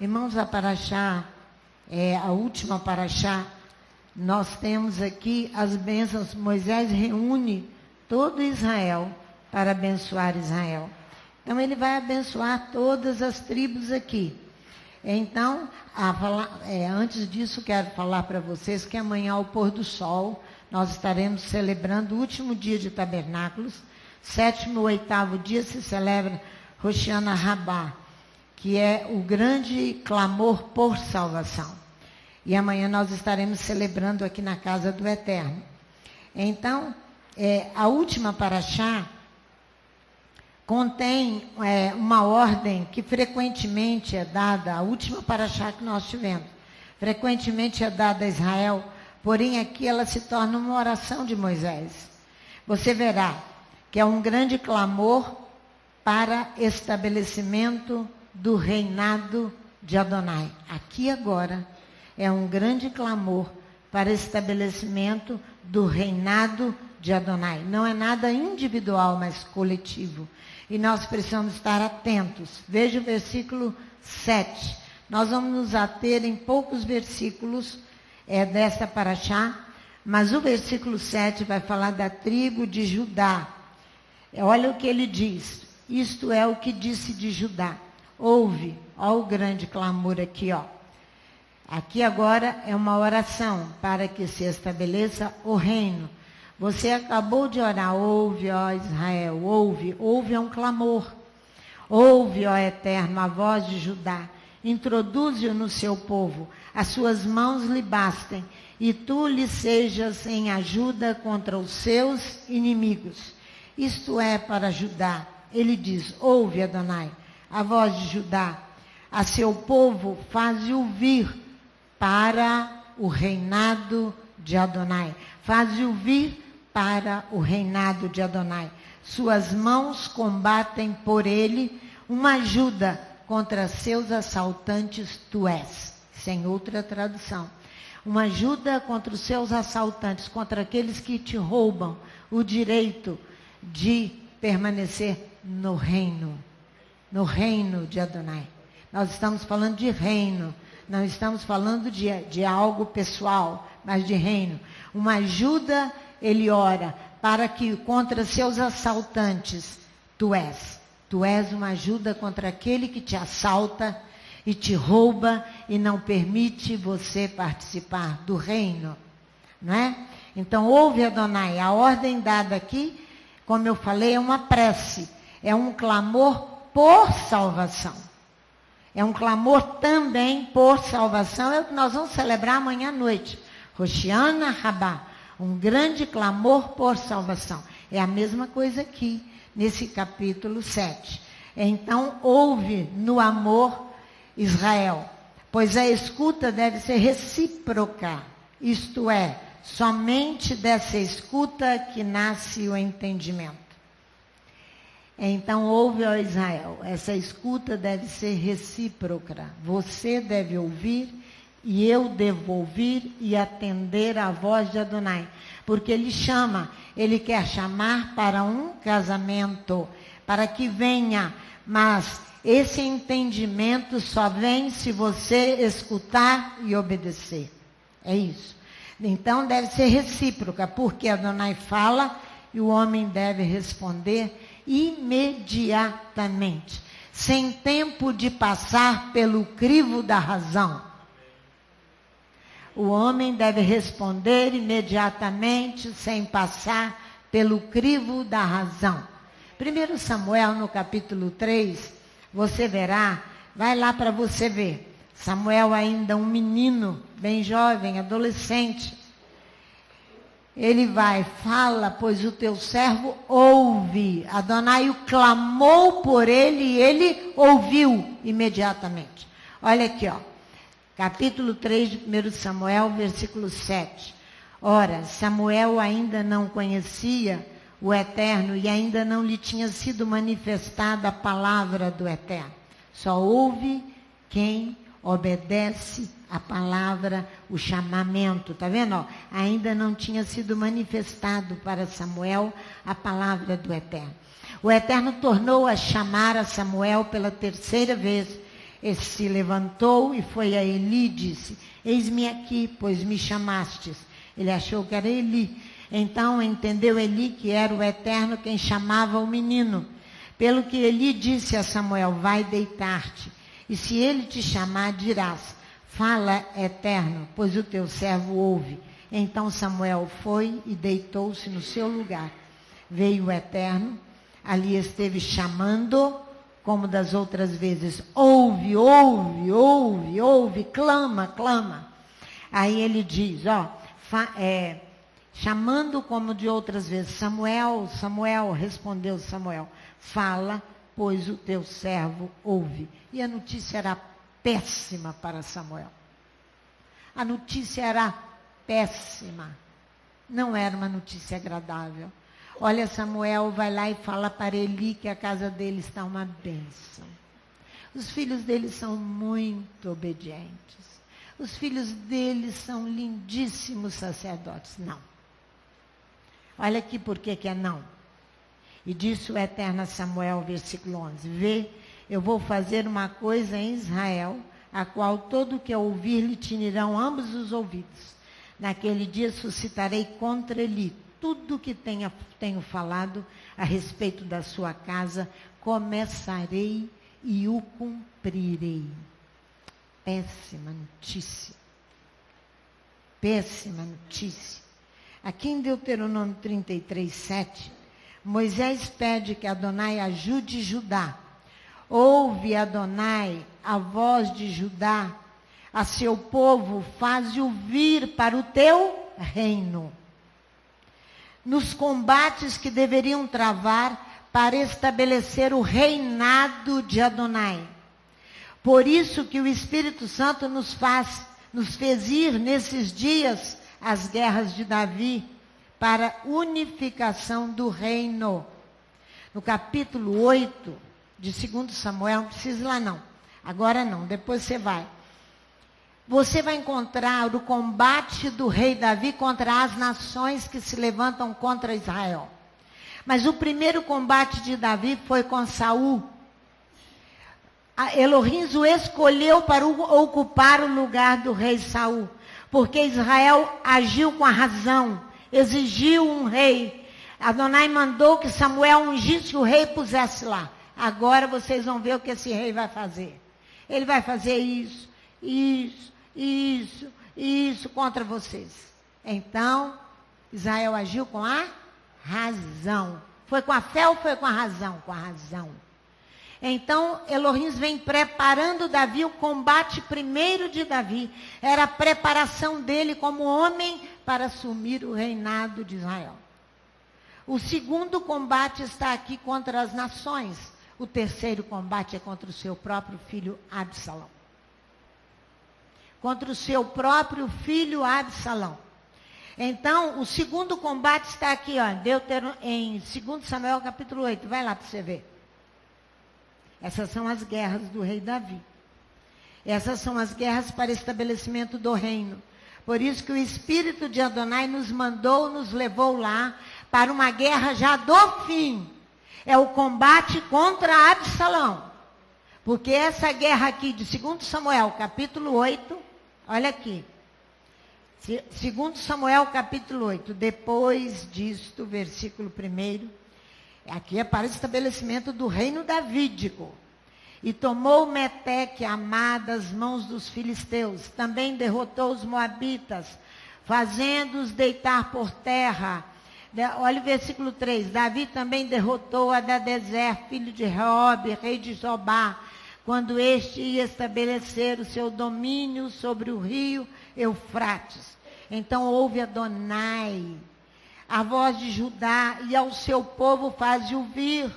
Irmãos, a paraxá, a última paraxá, nós temos aqui as bênçãos. Moisés reúne todo Israel para abençoar Israel. Então, ele vai abençoar todas as tribos aqui. Então, antes disso, quero falar para vocês que amanhã, ao pôr do sol, nós estaremos celebrando o último dia de tabernáculos. 7º e 8º dia se celebra Rosh Hashanah, que é o grande clamor por salvação. E amanhã nós estaremos celebrando aqui na casa do Eterno. Então, a última paraxá contém uma ordem que frequentemente é dada, a última paraxá que nós tivemos, frequentemente é dada a Israel, porém aqui ela se torna uma oração de Moisés. Você verá que é um grande clamor para estabelecimento do reinado de Adonai. Aqui agora é um grande clamor para estabelecimento do reinado de Adonai. Não é nada individual, mas coletivo. E nós precisamos estar atentos. Veja o versículo 7. Nós vamos nos ater em poucos versículos desta paraxá, mas o versículo 7 vai falar da tribo de Judá. Olha o que ele diz. Isto é o que disse de Judá. Ouve, ó o grande clamor aqui, ó. Aqui agora é uma oração para que se estabeleça o reino. Você acabou de orar, ouve, ó Israel, ouve. Ouve é um clamor. Ouve, ó Eterno, a voz de Judá. Introduze-o no seu povo. As suas mãos lhe bastem. E tu lhe sejas em ajuda contra os seus inimigos. Isto é para Judá. Ele diz, ouve, Adonai, a voz de Judá. A seu povo faz-o vir para o reinado de Adonai. Faz-o vir para o reinado de Adonai. Suas mãos combatem por ele, uma ajuda contra seus assaltantes tu és. Sem outra tradução. Uma ajuda contra os seus assaltantes, contra aqueles que te roubam o direito de permanecer no reino de Adonai. Nós estamos falando de reino, não estamos falando de algo pessoal, mas de reino. Uma ajuda, ele ora, para que contra seus assaltantes, tu és uma ajuda contra aquele que te assalta e te rouba e não permite você participar do reino, não é? Então, ouve, Adonai, a ordem dada aqui, como eu falei, é uma prece, é um clamor por salvação. É um clamor também por salvação, é o que nós vamos celebrar amanhã à noite. Rosh Hashanah, um grande clamor por salvação. É a mesma coisa aqui, nesse capítulo 7. Então, ouve no amor Israel, pois a escuta deve ser recíproca, isto é, somente dessa escuta que nasce o entendimento. Então, ouve, ó Israel, essa escuta deve ser recíproca. Você deve ouvir e eu devo ouvir e atender à voz de Adonai. Porque ele chama, ele quer chamar para um casamento, para que venha, mas esse entendimento só vem se você escutar e obedecer. É isso. Então deve ser recíproca, porque Adonai fala e o homem deve responder imediatamente, sem tempo de passar pelo crivo da razão. O homem deve responder imediatamente, sem passar pelo crivo da razão. 1 Samuel, no capítulo 3, você verá, vai lá para você ver. Samuel ainda um menino, bem jovem, adolescente. Ele vai, fala, pois o teu servo ouve. Adonai o clamou por ele e ele ouviu imediatamente. Olha aqui, ó. Capítulo 3 de 1 Samuel, versículo 7. Ora, Samuel ainda não conhecia o Eterno e ainda não lhe tinha sido manifestada a palavra do Eterno. Só ouve quem obedece a palavra, o chamamento, tá vendo? Ó, ainda não tinha sido manifestado para Samuel a palavra do Eterno. O Eterno tornou a chamar a Samuel pela terceira vez. Esse se levantou e foi a Eli e disse: eis-me aqui, pois me chamastes. Ele achou que era Eli. Então entendeu Eli que era o Eterno quem chamava o menino. Pelo que Eli disse a Samuel: vai deitar-te. E se ele te chamar, dirás: fala, Eterno, pois o teu servo ouve. Então Samuel foi e deitou-se no seu lugar. Veio o Eterno, ali esteve chamando, como das outras vezes: ouve, ouve, ouve, ouve, clama, clama. Aí ele diz, chamando como de outras vezes: Samuel, Samuel, respondeu Samuel: fala, pois o teu servo ouve. E a notícia era péssima para Samuel. A notícia era péssima. Não era uma notícia agradável. Olha, Samuel vai lá e fala para Eli que a casa dele está uma bênção. Os filhos dele são muito obedientes. Os filhos dele são lindíssimos sacerdotes. Não. Olha aqui por que é não. E disse o Eterno a Samuel, versículo 11: vê, eu vou fazer uma coisa em Israel, a qual todo que ouvir lhe tinirão ambos os ouvidos. Naquele dia suscitarei contra Eli tudo que tenho falado a respeito da sua casa, começarei e o cumprirei. Péssima notícia. Péssima notícia. Aqui em Deuteronômio 33, 7, Moisés pede que Adonai ajude Judá. Ouve, Adonai, a voz de Judá, a seu povo, faze-o vir para o teu reino. Nos combates que deveriam travar para estabelecer o reinado de Adonai. Por isso que o Espírito Santo nos fez ir nesses dias às guerras de Davi, para unificação do reino. No capítulo 8 de 2 Samuel, não precisa ir lá não, agora não, depois você vai. Você vai encontrar o combate do rei Davi contra as nações que se levantam contra Israel. Mas o primeiro combate de Davi foi com Saul. Elohim o escolheu para ocupar o lugar do rei Saul, porque Israel agiu com a razão, exigiu um rei. Adonai mandou que Samuel ungisse o rei e pusesse lá. Agora vocês vão ver o que esse rei vai fazer. Ele vai fazer isso, isso, isso, isso contra vocês. Então, Israel agiu com a razão. Foi com a fé ou foi com a razão? Com a razão. Então, Elohim vem preparando Davi, o combate primeiro de Davi era a preparação dele como homem para assumir o reinado de Israel. O segundo combate está aqui contra as nações. O terceiro combate é contra o seu próprio filho Absalão. Contra o seu próprio filho Absalão. Então, o segundo combate está aqui, em 2 Samuel capítulo 8. Vai lá para você ver. Essas são as guerras do rei Davi. Essas são as guerras para estabelecimento do reino. Por isso que o Espírito de Adonai nos levou lá para uma guerra já do fim. É o combate contra Absalão. Porque essa guerra aqui de 2 Samuel, capítulo 8, olha aqui. 2 Samuel, capítulo 8, depois disto, versículo 1, aqui é para o estabelecimento do reino davídico. E tomou Meteque, Amá, das mãos dos filisteus. Também derrotou os moabitas, fazendo-os deitar por terra. Olha o versículo 3. Davi também derrotou Adadezer, filho de Reobe, rei de Zobá, quando este ia estabelecer o seu domínio sobre o rio Eufrates. Então ouve Adonai, a voz de Judá, e ao seu povo faz-o vir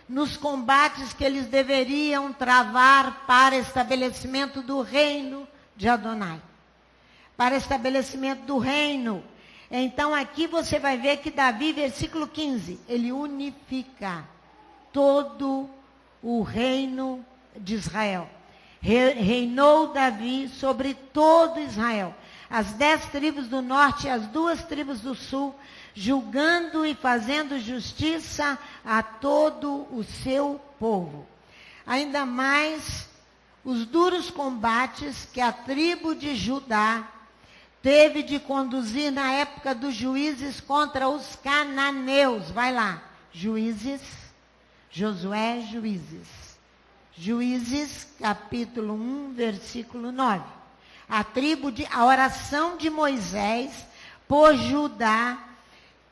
nos combates que eles deveriam travar para estabelecimento do reino de Adonai. Para estabelecimento do reino. Então aqui você vai ver que Davi, versículo 15, ele unifica todo o reino de Israel. Reinou Davi sobre todo Israel. As 10 tribos do norte e as 2 tribos do sul, julgando e fazendo justiça a todo o seu povo. Ainda mais os duros combates que a tribo de Judá teve de conduzir na época dos juízes contra os cananeus. Vai lá, Juízes, Josué, Juízes. Juízes, capítulo 1, versículo 9. A oração de Moisés por Judá,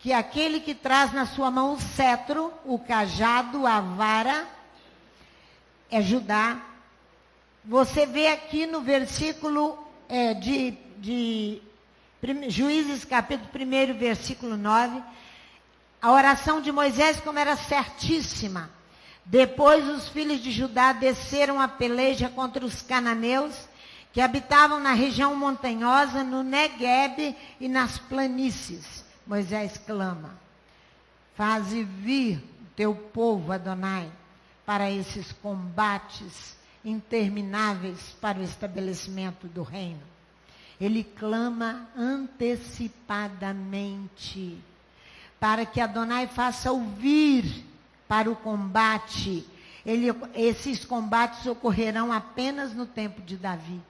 que aquele que traz na sua mão o cetro, o cajado, a vara, é Judá. Você vê aqui no versículo Juízes, capítulo 1, versículo 9, a oração de Moisés como era certíssima. Depois os filhos de Judá desceram a peleja contra os cananeus, que habitavam na região montanhosa, no Neguebe e nas planícies. Moisés clama: faze vir o teu povo, Adonai, para esses combates intermináveis para o estabelecimento do reino. Ele clama antecipadamente, para que Adonai faça ouvir para o combate. Esses combates ocorrerão apenas no tempo de Davi.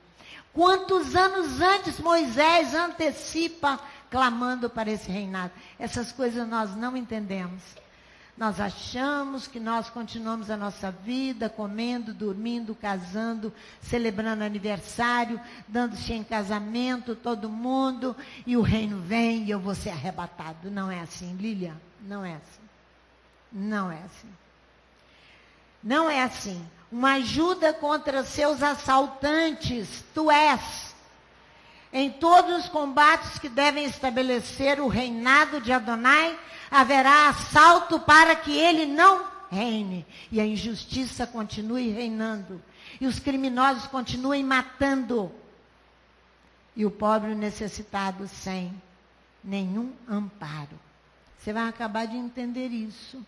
Quantos anos antes Moisés antecipa, clamando para esse reinado? Essas coisas nós não entendemos. Nós achamos que nós continuamos a nossa vida, comendo, dormindo, casando, celebrando aniversário, dando-se em casamento, todo mundo, e o reino vem e eu vou ser arrebatado. Não é assim, Lilian, não é assim. Não é assim. Não é assim. Uma ajuda contra seus assaltantes, tu és. Em todos os combates que devem estabelecer o reinado de Adonai, haverá assalto para que ele não reine. E a injustiça continue reinando. E os criminosos continuem matando. E o pobre necessitado sem nenhum amparo. Você vai acabar de entender isso.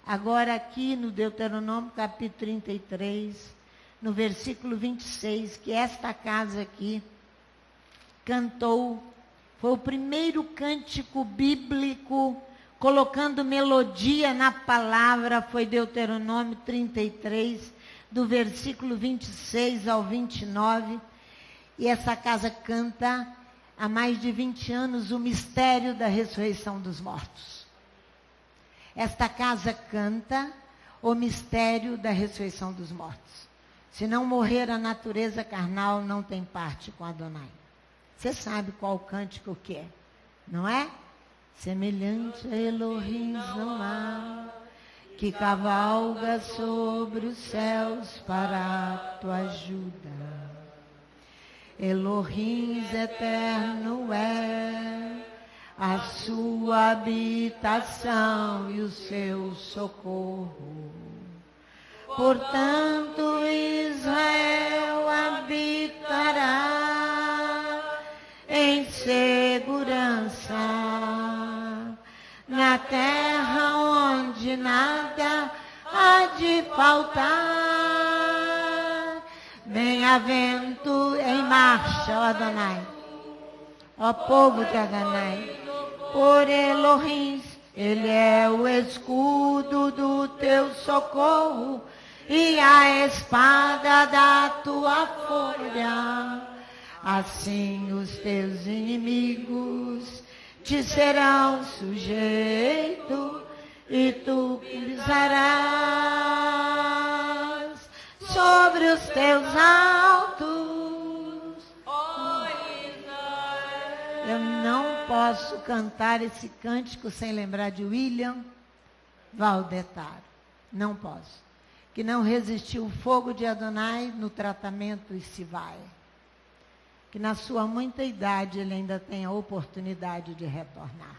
Agora aqui no Deuteronômio capítulo 33, no versículo 26, que esta casa aqui cantou, foi o primeiro cântico bíblico, colocando melodia na palavra, foi Deuteronômio 33, do versículo 26 ao 29, e essa casa canta há mais de 20 anos o mistério da ressurreição dos mortos. Esta casa canta o mistério da ressurreição dos mortos. Se não morrer a natureza carnal, não tem parte com Adonai. Você sabe qual cântico que é, não é? Semelhante a Elohim não há, que cavalga sobre os céus para a tua ajuda. Elohim eterno é a sua habitação e o seu socorro. Portanto, Israel habitará em segurança na terra onde nada há de faltar. Bem-aventurado em marcha, ó Adonai, ó povo de Adonai, por Elohim, ele é o escudo do teu socorro e a espada da tua fúria. Assim os teus inimigos te serão sujeitos e tu pisarás sobre os teus altos. Eu não posso cantar esse cântico sem lembrar de William Valdetaro. Não posso. Que não resistiu o fogo de Adonai no tratamento e se vai. Que na sua muita idade ele ainda tenha a oportunidade de retornar.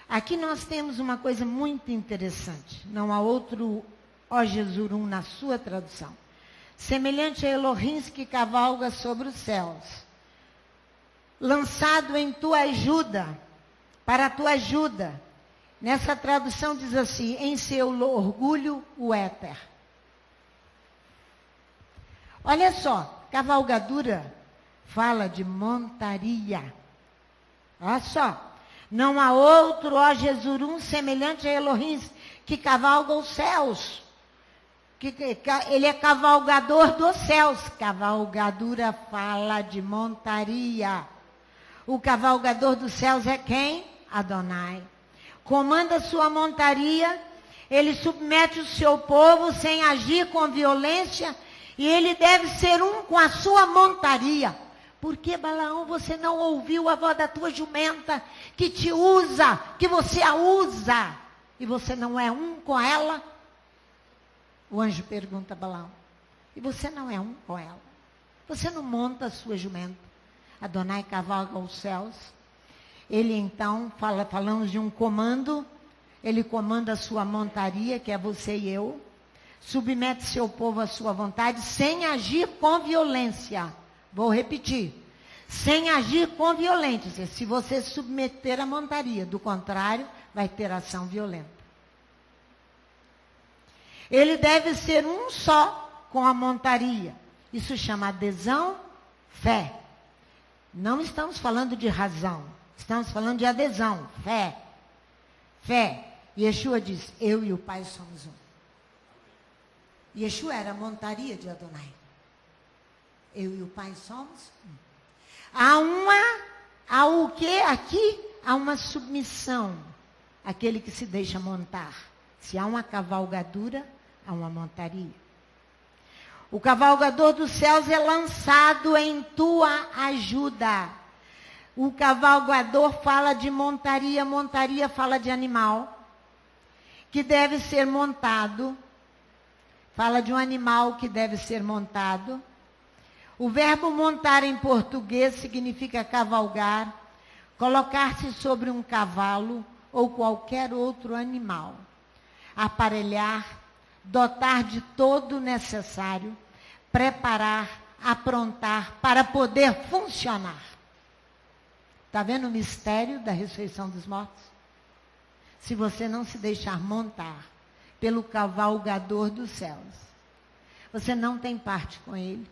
Aqui nós temos uma coisa muito interessante. Não há outro ó Jesurum na sua tradução. Semelhante a Elohim que cavalga sobre os céus. Lançado em tua ajuda, para a tua ajuda. Nessa tradução diz assim, em seu orgulho o éter. Olha só, cavalgadura fala de montaria. Olha só, não há outro, ó Jesurum, semelhante a Elohim, que cavalga os céus. Ele é cavalgador dos céus. Cavalgadura fala de montaria. O cavalgador dos céus é quem? Adonai. Comanda sua montaria, ele submete o seu povo sem agir com violência, e ele deve ser um com a sua montaria. Por que, Balaão, você não ouviu a voz da tua jumenta, que te usa, que você a usa, e você não é um com ela? O anjo pergunta a Balaão, e você não é um com ela? Você não monta a sua jumenta? Adonai cavalga os céus. Ele então, falamos de um comando, ele comanda a sua montaria, que é você e eu, submete seu povo à sua vontade, sem agir com violência. Vou repetir, sem agir com violência. Se você submeter a montaria, do contrário, vai ter ação violenta. Ele deve ser um só com a montaria. Isso chama adesão, fé. Não estamos falando de razão. Estamos falando de adesão, fé. Fé. Yeshua diz, eu e o Pai somos um. Yeshua era a montaria de Adonai. Eu e o Pai somos um. Há o que aqui? Há uma submissão. Aquele que se deixa montar. Se há uma cavalgadura, há uma montaria. O cavalgador dos céus é lançado em tua ajuda. O cavalgador fala de montaria, montaria fala de animal, que deve ser montado. Fala de um animal que deve ser montado. O verbo montar em português significa cavalgar, colocar-se sobre um cavalo ou qualquer outro animal. Aparelhar, dotar de todo o necessário, preparar, aprontar para poder funcionar. Está vendo o mistério da ressurreição dos mortos? Se você não se deixar montar pelo cavalgador dos céus, você não tem parte com ele.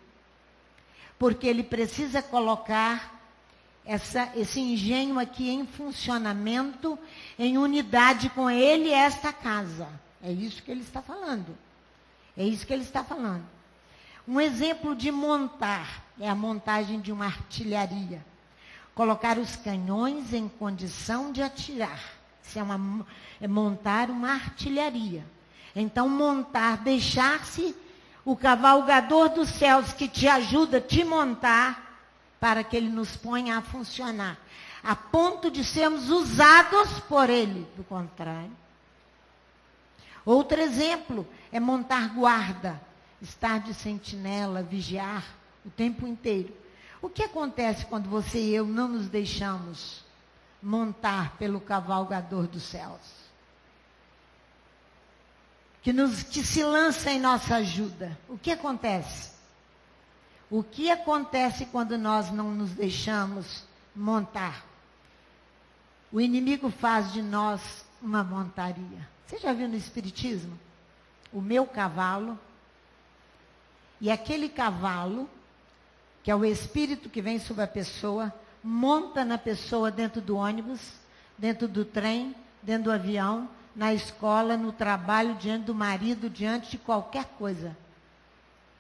Porque ele precisa colocar esse engenho aqui em funcionamento, em unidade com ele e esta casa. É isso que ele está falando. É isso que ele está falando. Um exemplo de montar é a montagem de uma artilharia. Colocar os canhões em condição de atirar. Isso é montar uma artilharia. Então, montar, deixar-se o cavalgador dos céus que te ajuda a te montar para que ele nos ponha a funcionar. A ponto de sermos usados por ele. Do contrário. Outro exemplo é montar guarda. Estar de sentinela, vigiar o tempo inteiro. O que acontece quando você e eu não nos deixamos montar pelo cavalgador dos céus? Que se lança em nossa ajuda. O que acontece? O que acontece quando nós não nos deixamos montar? O inimigo faz de nós uma montaria. Você já viu no Espiritismo? O meu cavalo. E aquele cavalo, que é o espírito que vem sobre a pessoa, monta na pessoa dentro do ônibus, dentro do trem, dentro do avião, na escola, no trabalho, diante do marido, diante de qualquer coisa.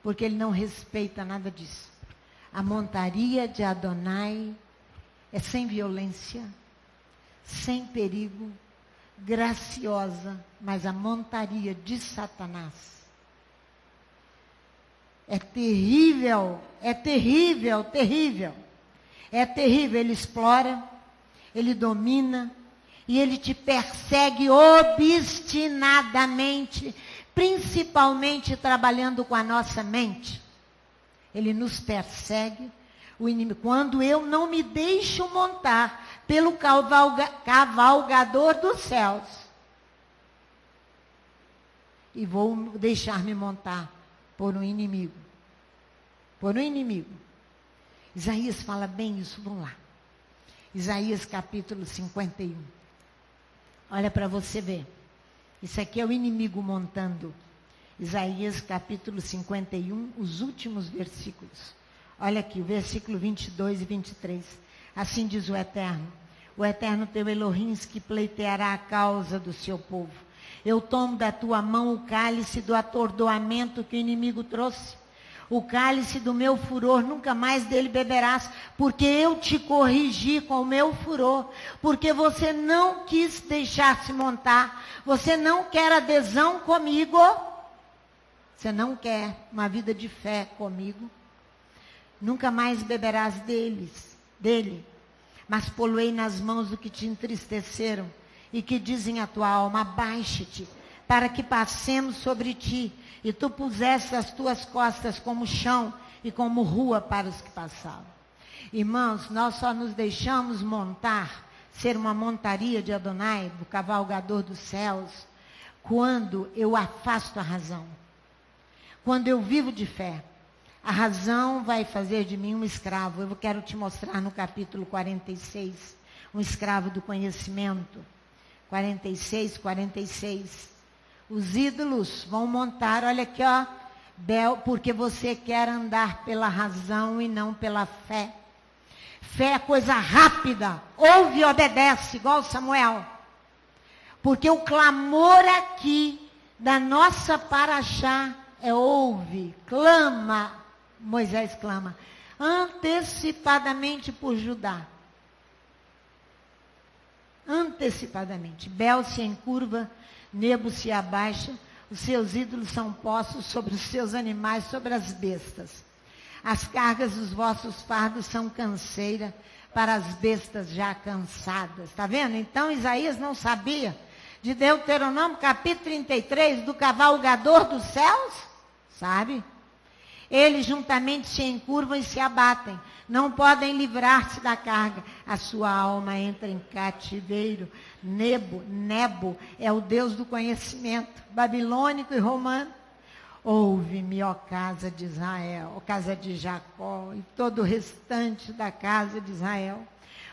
Porque ele não respeita nada disso. A montaria de Adonai é sem violência, sem perigo, graciosa, mas a montaria de Satanás é terrível, é terrível, terrível. É terrível, ele explora, ele domina, e ele te persegue obstinadamente, principalmente trabalhando com a nossa mente. Ele nos persegue, o inimigo. Quando eu não me deixo montar pelo cavalgador dos céus, e vou deixar-me montar por um inimigo. Por um inimigo. Isaías fala bem isso, vamos lá. Isaías capítulo 51. Olha para você ver. Isso aqui é o inimigo montando. Isaías capítulo 51, os últimos versículos. Olha aqui, o versículo 22 e 23. Assim diz o Eterno teu Elohim, que pleiteará a causa do seu povo. Eu tomo da tua mão o cálice do atordoamento que o inimigo trouxe. O cálice do meu furor, nunca mais dele beberás, porque eu te corrigi com o meu furor, porque você não quis deixar-se montar, você não quer adesão comigo, você não quer uma vida de fé comigo, nunca mais beberás dele, mas poluei nas mãos do que te entristeceram e que dizem a tua alma, abaixe-te, para que passemos sobre ti, e tu puseste as tuas costas como chão e como rua para os que passavam. Irmãos, nós só nos deixamos montar, ser uma montaria de Adonai, do cavalgador dos céus, quando eu afasto a razão. Quando eu vivo de fé. A razão vai fazer de mim um escravo. Eu quero te mostrar no capítulo 46, um escravo do conhecimento. 46. Os ídolos vão montar, olha aqui, ó, porque você quer andar pela razão e não pela fé. Fé é coisa rápida, ouve e obedece, igual Samuel. Porque o clamor aqui da nossa paraxá é ouve, clama, Moisés clama, antecipadamente por Judá. Antecipadamente. Bel se encurva, Nebo se abaixa, os seus ídolos são postos sobre os seus animais, sobre as bestas. As cargas dos vossos fardos são canseira para as bestas já cansadas. Está vendo? Então Isaías não sabia de Deuteronômio capítulo 33, do cavalgador dos céus? Sabe? Eles juntamente se encurvam e se abatem. Não podem livrar-se da carga. A sua alma entra em cativeiro. Nebo é o Deus do conhecimento, babilônico e romano. Ouve-me, ó casa de Israel, ó casa de Jacó e todo o restante da casa de Israel.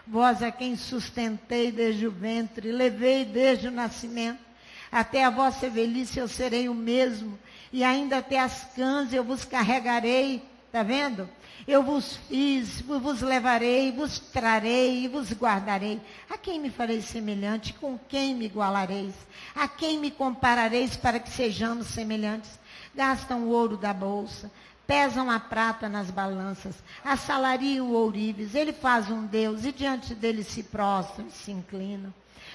Vós a quem sustentei desde o ventre, levei desde o nascimento. Até a vossa velhice eu serei o mesmo, e ainda até as cãs eu vos carregarei. Está vendo? Eu vos fiz, vos levarei, vos trarei e vos guardarei. A quem me farei semelhante? Com quem me igualareis? A quem me comparareis para que sejamos semelhantes? Gastam o ouro da bolsa, pesam a prata nas balanças, assalariam o ourives. Ele faz um Deus e diante dele se prostram, se inclinam.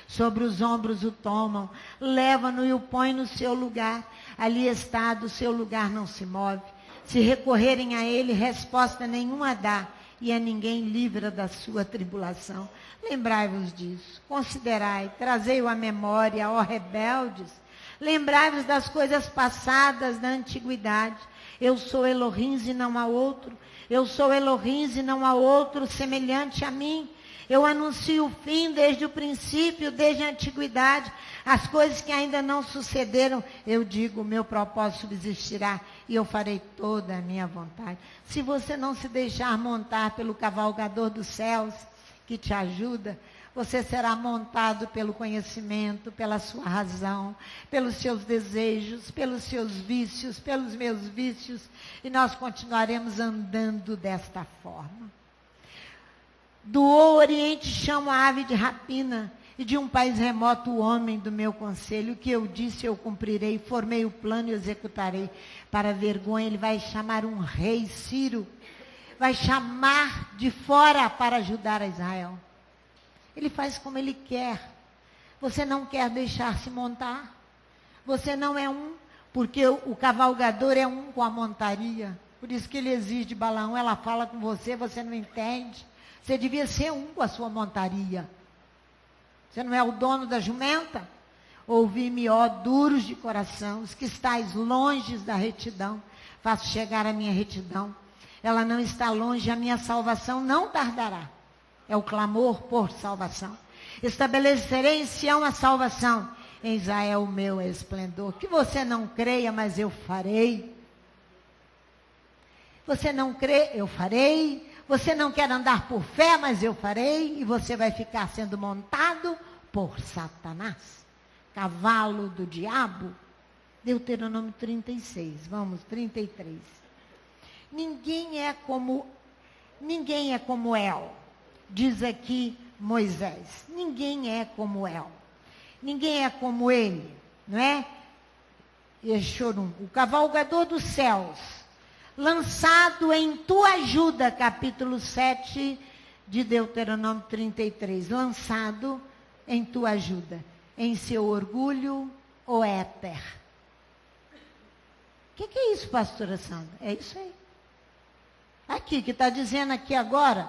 Sobre os ombros o tomam, levam-no e o põem no seu lugar. Ali está, do seu lugar não se move. Se recorrerem a ele, resposta nenhuma dá, e a ninguém livra da sua tribulação. Lembrai-vos disso, considerai, trazei-o à memória, ó rebeldes. Lembrai-vos das coisas passadas da antiguidade. Eu sou Elohim e não há outro. Eu sou Elohim e não há outro semelhante a mim. Eu anuncio o fim desde o princípio, desde a antiguidade. As coisas que ainda não sucederam, eu digo, o meu propósito subsistirá e eu farei toda a minha vontade. Se você não se deixar montar pelo cavalgador dos céus, que te ajuda, você será montado pelo conhecimento, pela sua razão, pelos seus desejos, pelos seus vícios, pelos meus vícios, e nós continuaremos andando desta forma. Do Oriente chamo a ave de rapina, e de um país remoto o homem do meu conselho. O que eu disse eu cumprirei, formei o plano e executarei. Para vergonha ele vai chamar um rei, Ciro, vai chamar de fora para ajudar a Israel. Ele faz como ele quer. Você não quer deixar-se montar? Você não é um, porque o cavalgador é um com a montaria. Por isso que ele exige de Balaão, ela fala com você, você não entende. Você devia ser um com a sua montaria. Você não é o dono da jumenta? Ouvi-me, ó duros de coração, os que estáis longe da retidão, faço chegar a minha retidão. Ela não está longe, a minha salvação não tardará. É o clamor por salvação. Estabelecerei em Sião a salvação, em Israel o meu esplendor. Que você não creia, mas eu farei. Você não crê, eu farei. Você não quer andar por fé, mas eu farei. E você vai ficar sendo montado por Satanás, cavalo do diabo. Deuteronômio 36, vamos, 33. Ninguém é como El. Diz aqui Moisés, ninguém é como El. Ninguém é como ele. não é? Yeshorum, o cavalgador dos céus, lançado em tua ajuda, capítulo 7 de Deuteronômio 33, lançado em tua ajuda, em seu orgulho, o éter. O que é isso, pastora Sandra? É isso aí. Aqui, que está dizendo aqui agora,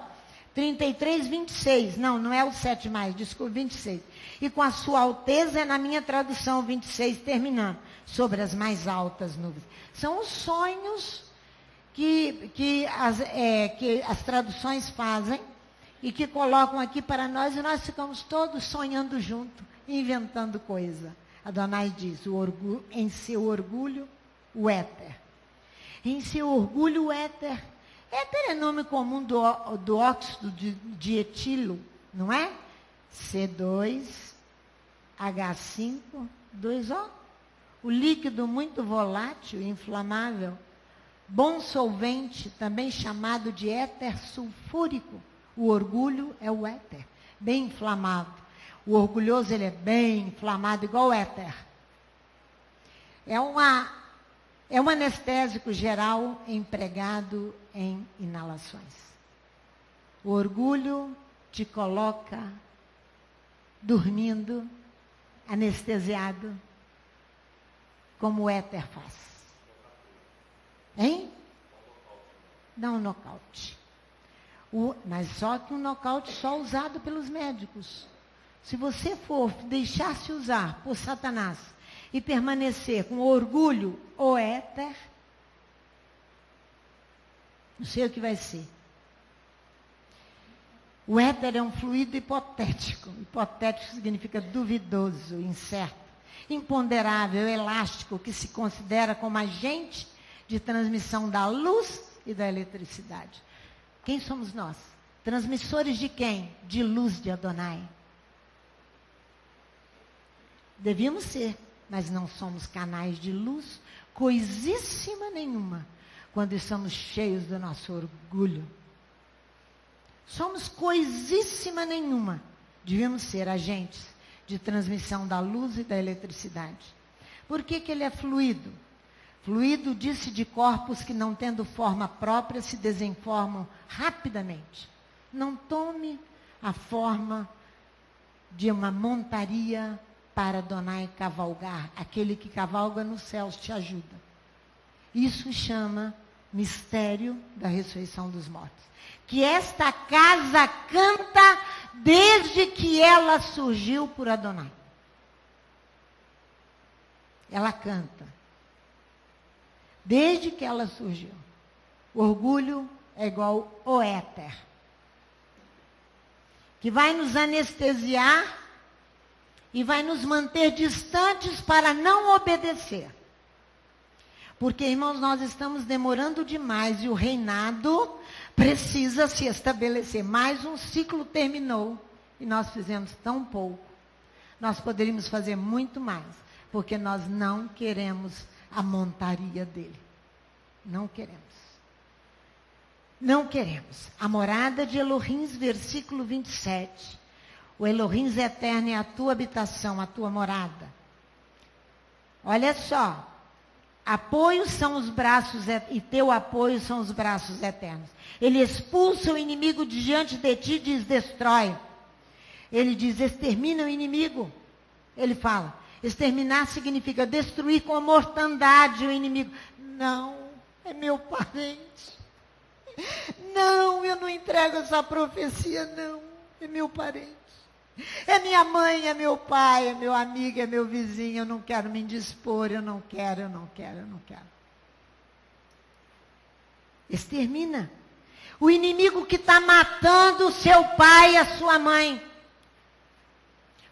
33, 26. Não é o 7 mais, desculpa, 26. E com a sua alteza, é na minha tradução, 26, terminando. Sobre as mais altas nuvens. São os sonhos que as traduções fazem e que colocam aqui para nós, e nós ficamos todos sonhando junto, inventando coisa. Adonai diz, em seu orgulho, o éter. Em seu orgulho, o éter. Éter é nome comum do óxido de etilo, não é? C2, H5, 2O. O líquido muito volátil e inflamável, bom solvente, também chamado de éter sulfúrico. O orgulho é o éter, bem inflamado. O orgulhoso, ele é bem inflamado, igual o éter. É um anestésico geral empregado em inalações. O orgulho te coloca dormindo, anestesiado, como o éter faz. Hein? Dá um nocaute. Mas só que um nocaute só usado pelos médicos. Se você for deixar-se usar por Satanás e permanecer com orgulho ou éter, não sei o que vai ser. O éter é um fluido hipotético. Hipotético significa duvidoso, incerto, imponderável, elástico, que se considera como agente de transmissão da luz e da eletricidade. Quem somos nós? Transmissores de quem? De luz de Adonai. Devíamos ser, mas não somos canais de luz, coisíssima nenhuma, quando estamos cheios do nosso orgulho. Somos coisíssima nenhuma. Devíamos ser agentes de transmissão da luz e da eletricidade. Por que ele é fluido? Fluido disse de corpos que, não tendo forma própria, se desenformam rapidamente. Não tome a forma de uma montaria para Adonai cavalgar. Aquele que cavalga nos céus te ajuda. Isso chama mistério da ressurreição dos mortos. Que esta casa canta desde que ela surgiu por Adonai. Ela canta. Desde que ela surgiu. Orgulho é igual o éter. Que vai nos anestesiar e vai nos manter distantes para não obedecer. Porque, irmãos, nós estamos demorando demais e o reinado precisa se estabelecer. Mais um ciclo terminou e nós fizemos tão pouco. Nós poderíamos fazer muito mais, porque nós não queremos a montaria dele. Não queremos. Não queremos. A morada de Elohim, versículo 27. O Elohim eterno é a tua habitação, a tua morada. Olha só. Apoio são os braços, e teu apoio são os braços eternos. Ele expulsa o inimigo de diante de ti e diz, destrói. Ele diz, extermina o inimigo. Ele fala, exterminar significa destruir com mortandade o inimigo. Não, é meu parente. Não, eu não entrego essa profecia, não. É meu parente. É minha mãe, é meu pai, é meu amigo, é meu vizinho. Eu não quero me indispor, eu não quero. Extermina. O inimigo que está matando o seu pai e a sua mãe.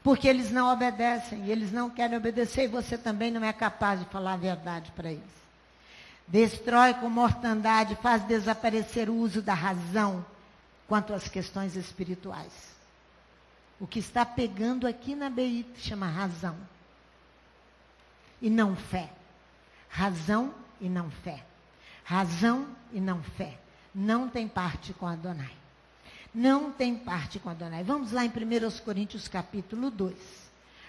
Porque eles não obedecem, eles não querem obedecer, e você também não é capaz de falar a verdade para eles. Destrói com mortandade, faz desaparecer o uso da razão quanto às questões espirituais. O que está pegando aqui na BI chama razão. E não fé. Razão e não fé. Razão e não fé. Não tem parte com Adonai. Não tem parte com Adonai. Vamos lá em 1 Coríntios capítulo 2.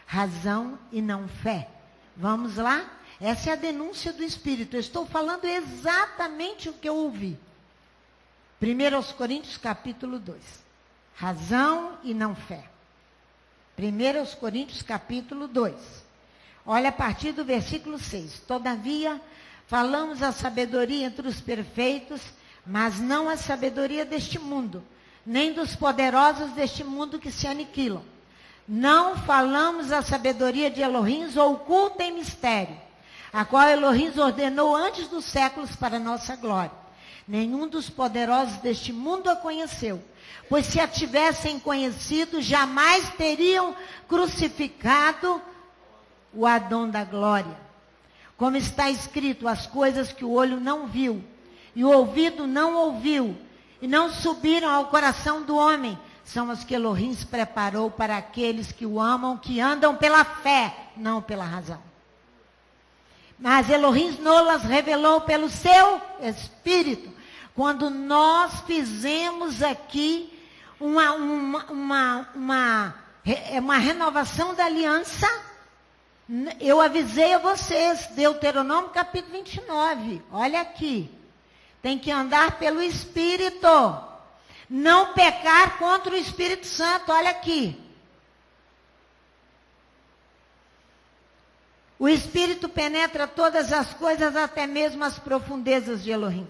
Razão e não fé. Vamos lá? Essa é a denúncia do Espírito. Eu estou falando exatamente o que eu ouvi. 1 Coríntios capítulo 2. Razão e não fé. 1 Coríntios capítulo 2. Olha a partir do versículo 6. Todavia, falamos a sabedoria entre os perfeitos, mas não a sabedoria deste mundo, nem dos poderosos deste mundo que se aniquilam. Não falamos a sabedoria de Elohim oculta em mistério, a qual Elohim ordenou antes dos séculos para nossa glória. Nenhum dos poderosos deste mundo a conheceu, pois se a tivessem conhecido, jamais teriam crucificado o Adão da glória. Como está escrito, as coisas que o olho não viu, e o ouvido não ouviu, e não subiram ao coração do homem, são as que Elohim preparou para aqueles que o amam, que andam pela fé, não pela razão. Mas Elohim nos revelou pelo seu Espírito. Quando nós fizemos aqui uma renovação da aliança, eu avisei a vocês, Deuteronômio capítulo 29, olha aqui. Tem que andar pelo Espírito. Não pecar contra o Espírito Santo, olha aqui. O Espírito penetra todas as coisas, até mesmo as profundezas de Elohim.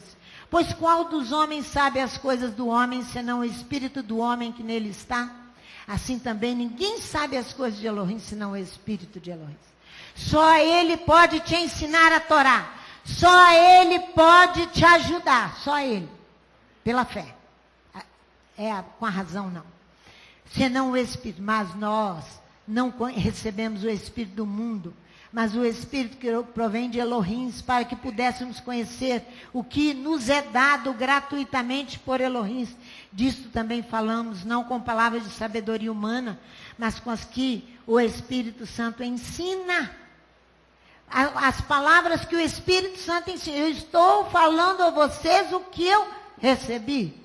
Pois qual dos homens sabe as coisas do homem, senão o Espírito do homem que nele está? Assim também ninguém sabe as coisas de Elohim, senão o Espírito de Elohim. Só Ele pode te ensinar a Torá. Só Ele pode te ajudar. Só Ele. Pela fé. Com a razão não. Senão o Espírito. Mas nós não recebemos o Espírito do mundo, mas o Espírito que provém de Elohim, para que pudéssemos conhecer o que nos é dado gratuitamente por Elohim. Disto também falamos, não com palavras de sabedoria humana, mas com as que o Espírito Santo ensina. As palavras que o Espírito Santo ensina. Eu estou falando a vocês o que eu recebi.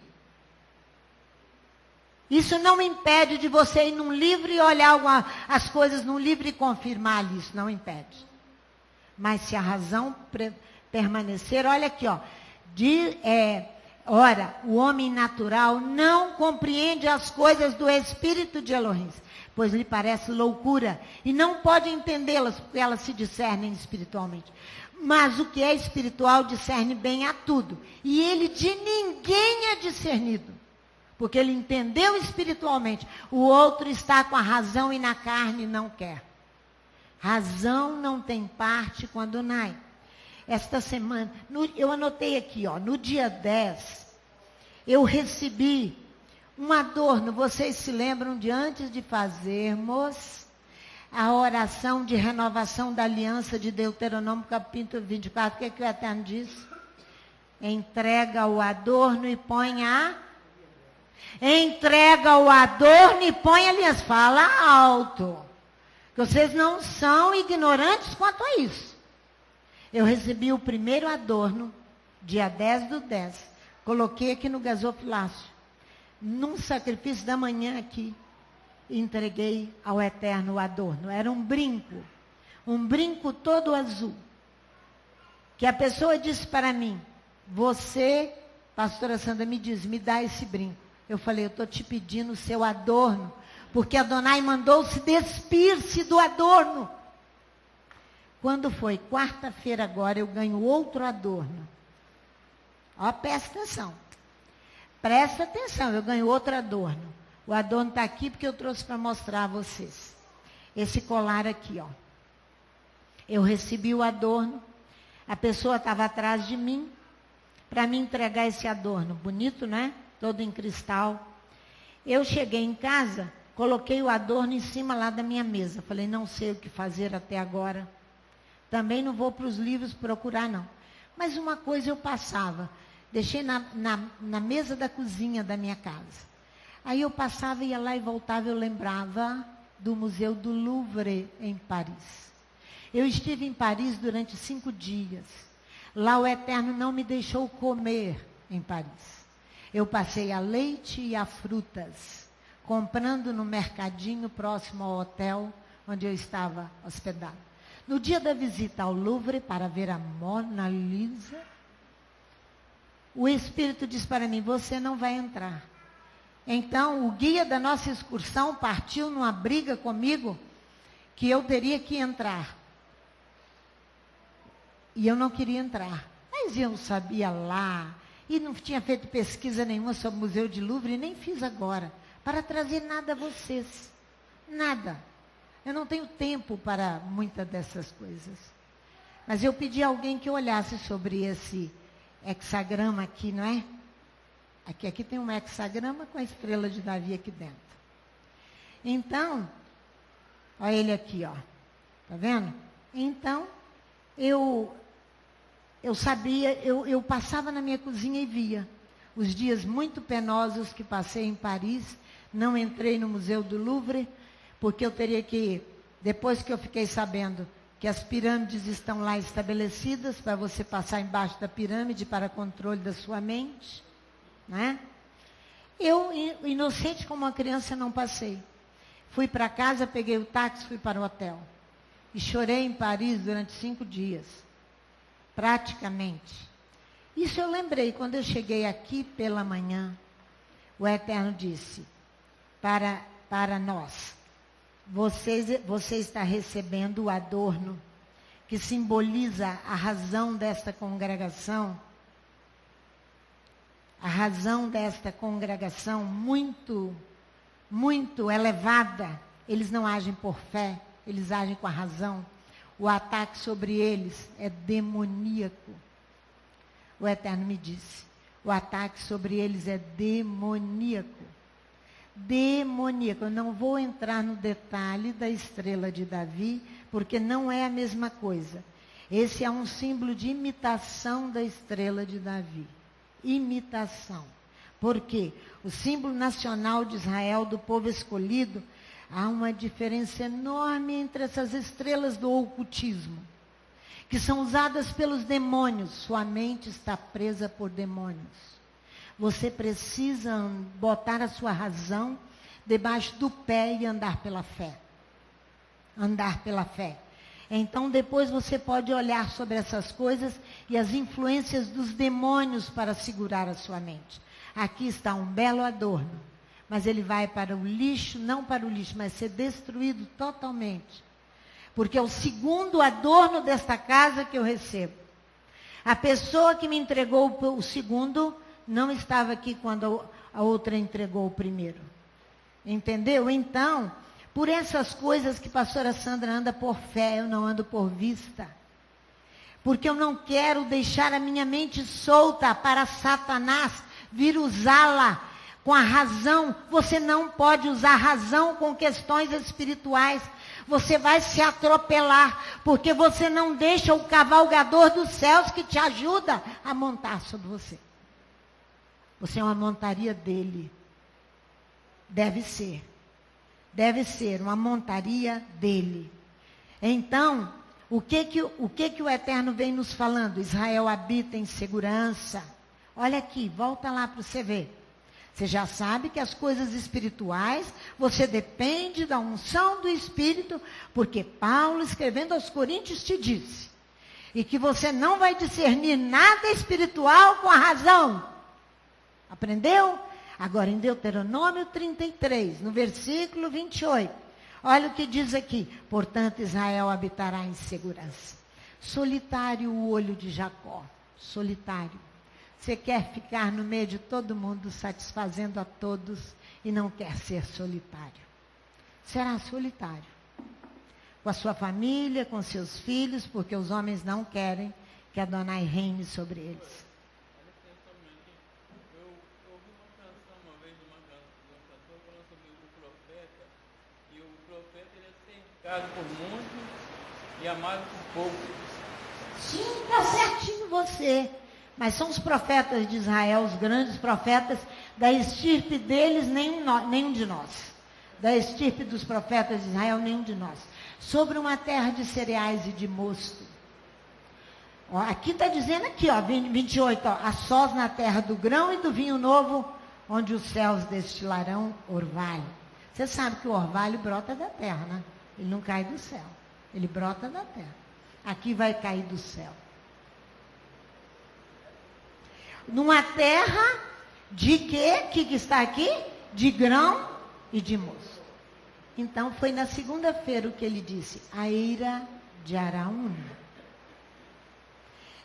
Isso não impede de você ir num livro e olhar as coisas num livro e confirmar isso, não impede. Mas se a razão permanecer, olha aqui, ó. Ora, o homem natural não compreende as coisas do Espírito de Elohim, pois lhe parece loucura, e não pode entendê-las, porque elas se discernem espiritualmente. Mas o que é espiritual discerne bem a tudo, e ele de ninguém é discernido. Porque ele entendeu espiritualmente. O outro está com a razão e na carne não quer. Razão não tem parte quando nasce. Esta semana, eu anotei aqui, ó, no dia 10, eu recebi um adorno. Vocês se lembram de antes de fazermos a oração de renovação da aliança de Deuteronômio capítulo 24, o que o Eterno diz? Entrega o adorno e põe entrega o adorno e põe aliança. Fala alto. Que vocês não são ignorantes quanto a isso. Eu recebi o primeiro adorno, dia 10/10. Coloquei aqui no gasofilácio. Num sacrifício da manhã aqui. Entreguei ao Eterno o adorno. Era um brinco. Um brinco todo azul. Que a pessoa disse para mim, você, pastora Sandra, me diz, me dá esse brinco. Eu falei, eu estou te pedindo o seu adorno, porque Adonai mandou-se despir-se do adorno. Quando foi quarta-feira agora, eu ganho outro adorno. Ó, presta atenção. Presta atenção, eu ganho outro adorno. O adorno está aqui porque eu trouxe para mostrar a vocês. Esse colar aqui, ó. Eu recebi o adorno, a pessoa estava atrás de mim, para me entregar esse adorno. Bonito, né? Todo em cristal. Eu cheguei em casa, coloquei o adorno em cima lá da minha mesa. Falei, não sei o que fazer até agora. Também não vou para os livros procurar, não. Mas uma coisa eu passava. Deixei na mesa da cozinha da minha casa. Aí eu passava, ia lá e voltava, eu lembrava do Museu do Louvre, em Paris. Eu estive em Paris durante 5 dias. Lá o Eterno não me deixou comer em Paris. Eu passei a leite e a frutas, comprando no mercadinho próximo ao hotel onde eu estava hospedado. No dia da visita ao Louvre para ver a Mona Lisa, o Espírito disse para mim, você não vai entrar. Então, o guia da nossa excursão partiu numa briga comigo que eu teria que entrar. E eu não queria entrar. Mas eu sabia lá, e não tinha feito pesquisa nenhuma sobre o Museu de Louvre, e nem fiz agora, para trazer nada a vocês. Nada. Eu não tenho tempo para muitas dessas coisas. Mas eu pedi a alguém que olhasse sobre esse hexagrama aqui, não é? Aqui tem um hexagrama com a estrela de Davi aqui dentro. Então, olha ele aqui, ó. Tá vendo? Então, eu sabia, eu passava na minha cozinha e via. Os dias muito penosos que passei em Paris, não entrei no Museu do Louvre, porque eu teria que, depois que eu fiquei sabendo que as pirâmides estão lá estabelecidas, para você passar embaixo da pirâmide para controle da sua mente, né? Eu, inocente como uma criança, não passei. Fui para casa, peguei o táxi, fui para o hotel. E chorei em Paris durante 5 dias. Praticamente. Isso eu lembrei, quando eu cheguei aqui pela manhã, o Eterno disse, para nós, você está recebendo o adorno que simboliza a razão desta congregação, muito, muito elevada. Eles não agem por fé, eles agem com a razão. O ataque sobre eles é demoníaco. O Eterno me disse, o ataque sobre eles é demoníaco. Demoníaco. Eu não vou entrar no detalhe da estrela de Davi, porque não é a mesma coisa. Esse é um símbolo de imitação da estrela de Davi. Imitação. Por quê? O símbolo nacional de Israel, do povo escolhido, há uma diferença enorme entre essas estrelas do ocultismo, que são usadas pelos demônios. Sua mente está presa por demônios. Você precisa botar a sua razão debaixo do pé e andar pela fé. Andar pela fé. Então, depois você pode olhar sobre essas coisas e as influências dos demônios para segurar a sua mente. Aqui está um belo adorno, mas ele vai para o lixo, não para o lixo, mas ser destruído totalmente. Porque é o segundo adorno desta casa que eu recebo. A pessoa que me entregou o segundo não estava aqui quando a outra entregou o primeiro. Entendeu? Então, por essas coisas que a pastora Sandra anda por fé, eu não ando por vista. Porque eu não quero deixar a minha mente solta para Satanás vir usá-la com a razão. Você não pode usar a razão com questões espirituais. Você vai se atropelar, porque você não deixa o cavalgador dos céus que te ajuda a montar sobre você. Você é uma montaria dele. Deve ser. Deve ser uma montaria dele. Então, o que o Eterno vem nos falando? Israel habita em segurança. Olha aqui, volta lá para você ver. Você já sabe que as coisas espirituais, você depende da unção do Espírito, porque Paulo, escrevendo aos Coríntios, te disse. E que você não vai discernir nada espiritual com a razão. Aprendeu? Agora, em Deuteronômio 33, no versículo 28, olha o que diz aqui. Portanto, Israel habitará em segurança. Solitário o olho de Jacó. Solitário. Você quer ficar no meio de todo mundo, satisfazendo a todos, e não quer ser solitário. Será solitário. Com a sua família, com seus filhos, porque os homens não querem que Adonai reine sobre eles. Por muito e amado por pouco. Sim, está certinho você. Mas são os profetas de Israel, os grandes profetas, da estirpe deles, nenhum de nós. Da estirpe dos profetas de Israel, nenhum de nós. Sobre uma terra de cereais e de mosto. Ó, aqui está dizendo aqui, ó, 28, ó, a sós na terra do grão e do vinho novo, onde os céus destilarão orvalho. Você sabe que o orvalho brota da terra, né? Ele não cai do céu. Ele brota da terra. Aqui vai cair do céu. Numa terra de quê? O que está aqui? De grão e de mosto. Então, foi na segunda-feira o que ele disse. A eira de Araúna.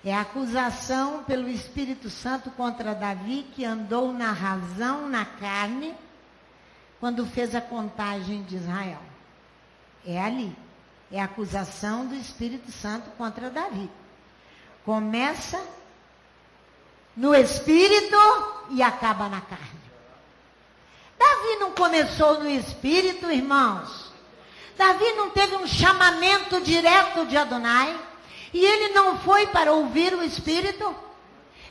É a acusação pelo Espírito Santo contra Davi, que andou na razão, na carne, quando fez a contagem de Israel. É ali. É a acusação do Espírito Santo contra Davi. Começa no Espírito e acaba na carne. Davi não começou no Espírito, irmãos. Davi não teve um chamamento direto de Adonai. E ele não foi para ouvir o Espírito.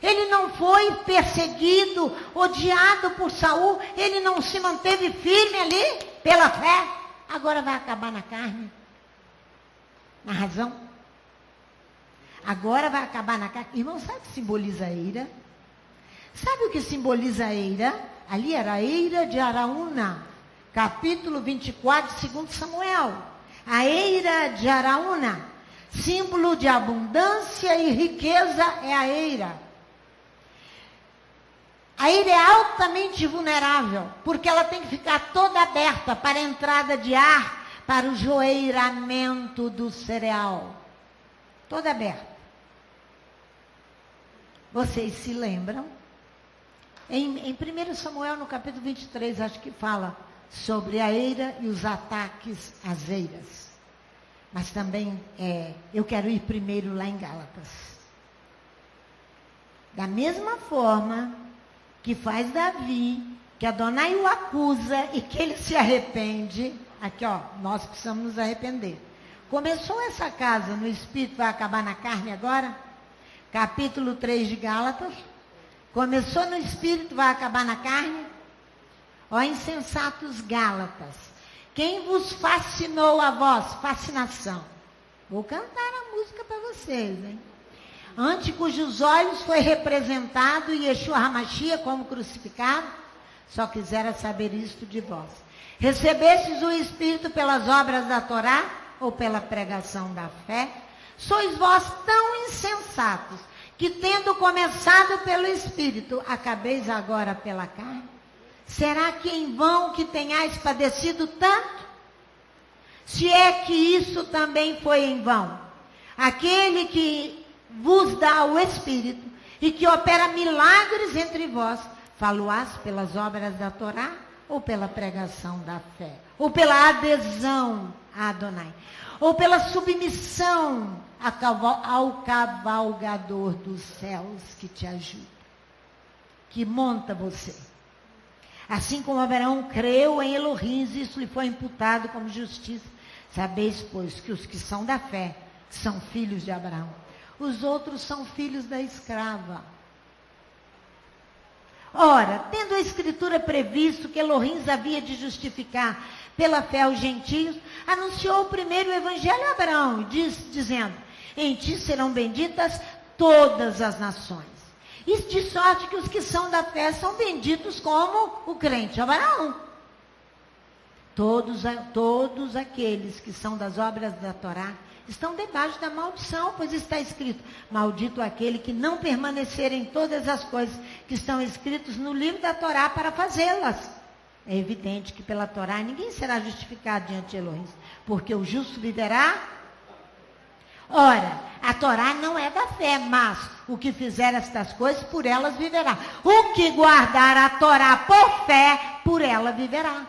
Ele não foi perseguido, odiado por Saul. Ele não se manteve firme ali pela fé. Agora vai acabar na carne. Na razão. Agora vai acabar na carne. Irmão, sabe o que simboliza a eira? Sabe o que simboliza a eira? Ali era a eira de Araúna. Capítulo 24, 2 Samuel. A eira de Araúna. Símbolo de abundância e riqueza é a eira. A eira é altamente vulnerável, porque ela tem que ficar toda aberta para a entrada de ar, para o joeiramento do cereal. Toda aberta. Vocês se lembram? Em 1 Samuel, no capítulo 23, acho que fala sobre a eira e os ataques às eiras. Mas também, eu quero ir primeiro lá em Gálatas. Da mesma forma que faz Davi, que Adonai o acusa e que ele se arrepende. Aqui, ó, nós precisamos nos arrepender. Começou essa casa no Espírito, vai acabar na carne agora? Capítulo 3 de Gálatas. Começou no Espírito, vai acabar na carne? Ó, insensatos Gálatas. Quem vos fascinou a vós? Fascinação. Vou cantar a música para vocês, hein? Ante cujos olhos foi representado Yeshua HaMashiach como crucificado, só quisera saber isto de vós. Recebestes o Espírito pelas obras da Torá ou pela pregação da fé? Sois vós tão insensatos, que tendo começado pelo Espírito, acabeis agora pela carne? Será que em vão que tenhais padecido tanto? Se é que isso também foi em vão. Aquele que vos dá o Espírito e que opera milagres entre vós, falo-ás pelas obras da Torá ou pela pregação da fé? Ou pela adesão a Adonai? Ou pela submissão ao cavalgador dos céus que te ajuda? Que monta você. Assim como Abraão creu em Elohim, isso lhe foi imputado como justiça. Sabeis, pois, que os que são da fé são filhos de Abraão. Os outros são filhos da escrava. Ora, tendo a Escritura previsto que Elohim havia de justificar pela fé aos gentios, anunciou primeiro o Evangelho a Abraão, dizendo, em ti serão benditas todas as nações. E de sorte que os que são da fé são benditos como o crente Abraão. Todos aqueles que são das obras da Torá estão debaixo da maldição, pois está escrito, maldito aquele que não permanecer em todas as coisas que estão escritas no livro da Torá para fazê-las. É evidente que pela Torá ninguém será justificado diante de Elohim, porque o justo viverá. Ora, a Torá não é da fé, mas o que fizer estas coisas, por elas viverá. O que guardar a Torá por fé, por ela viverá.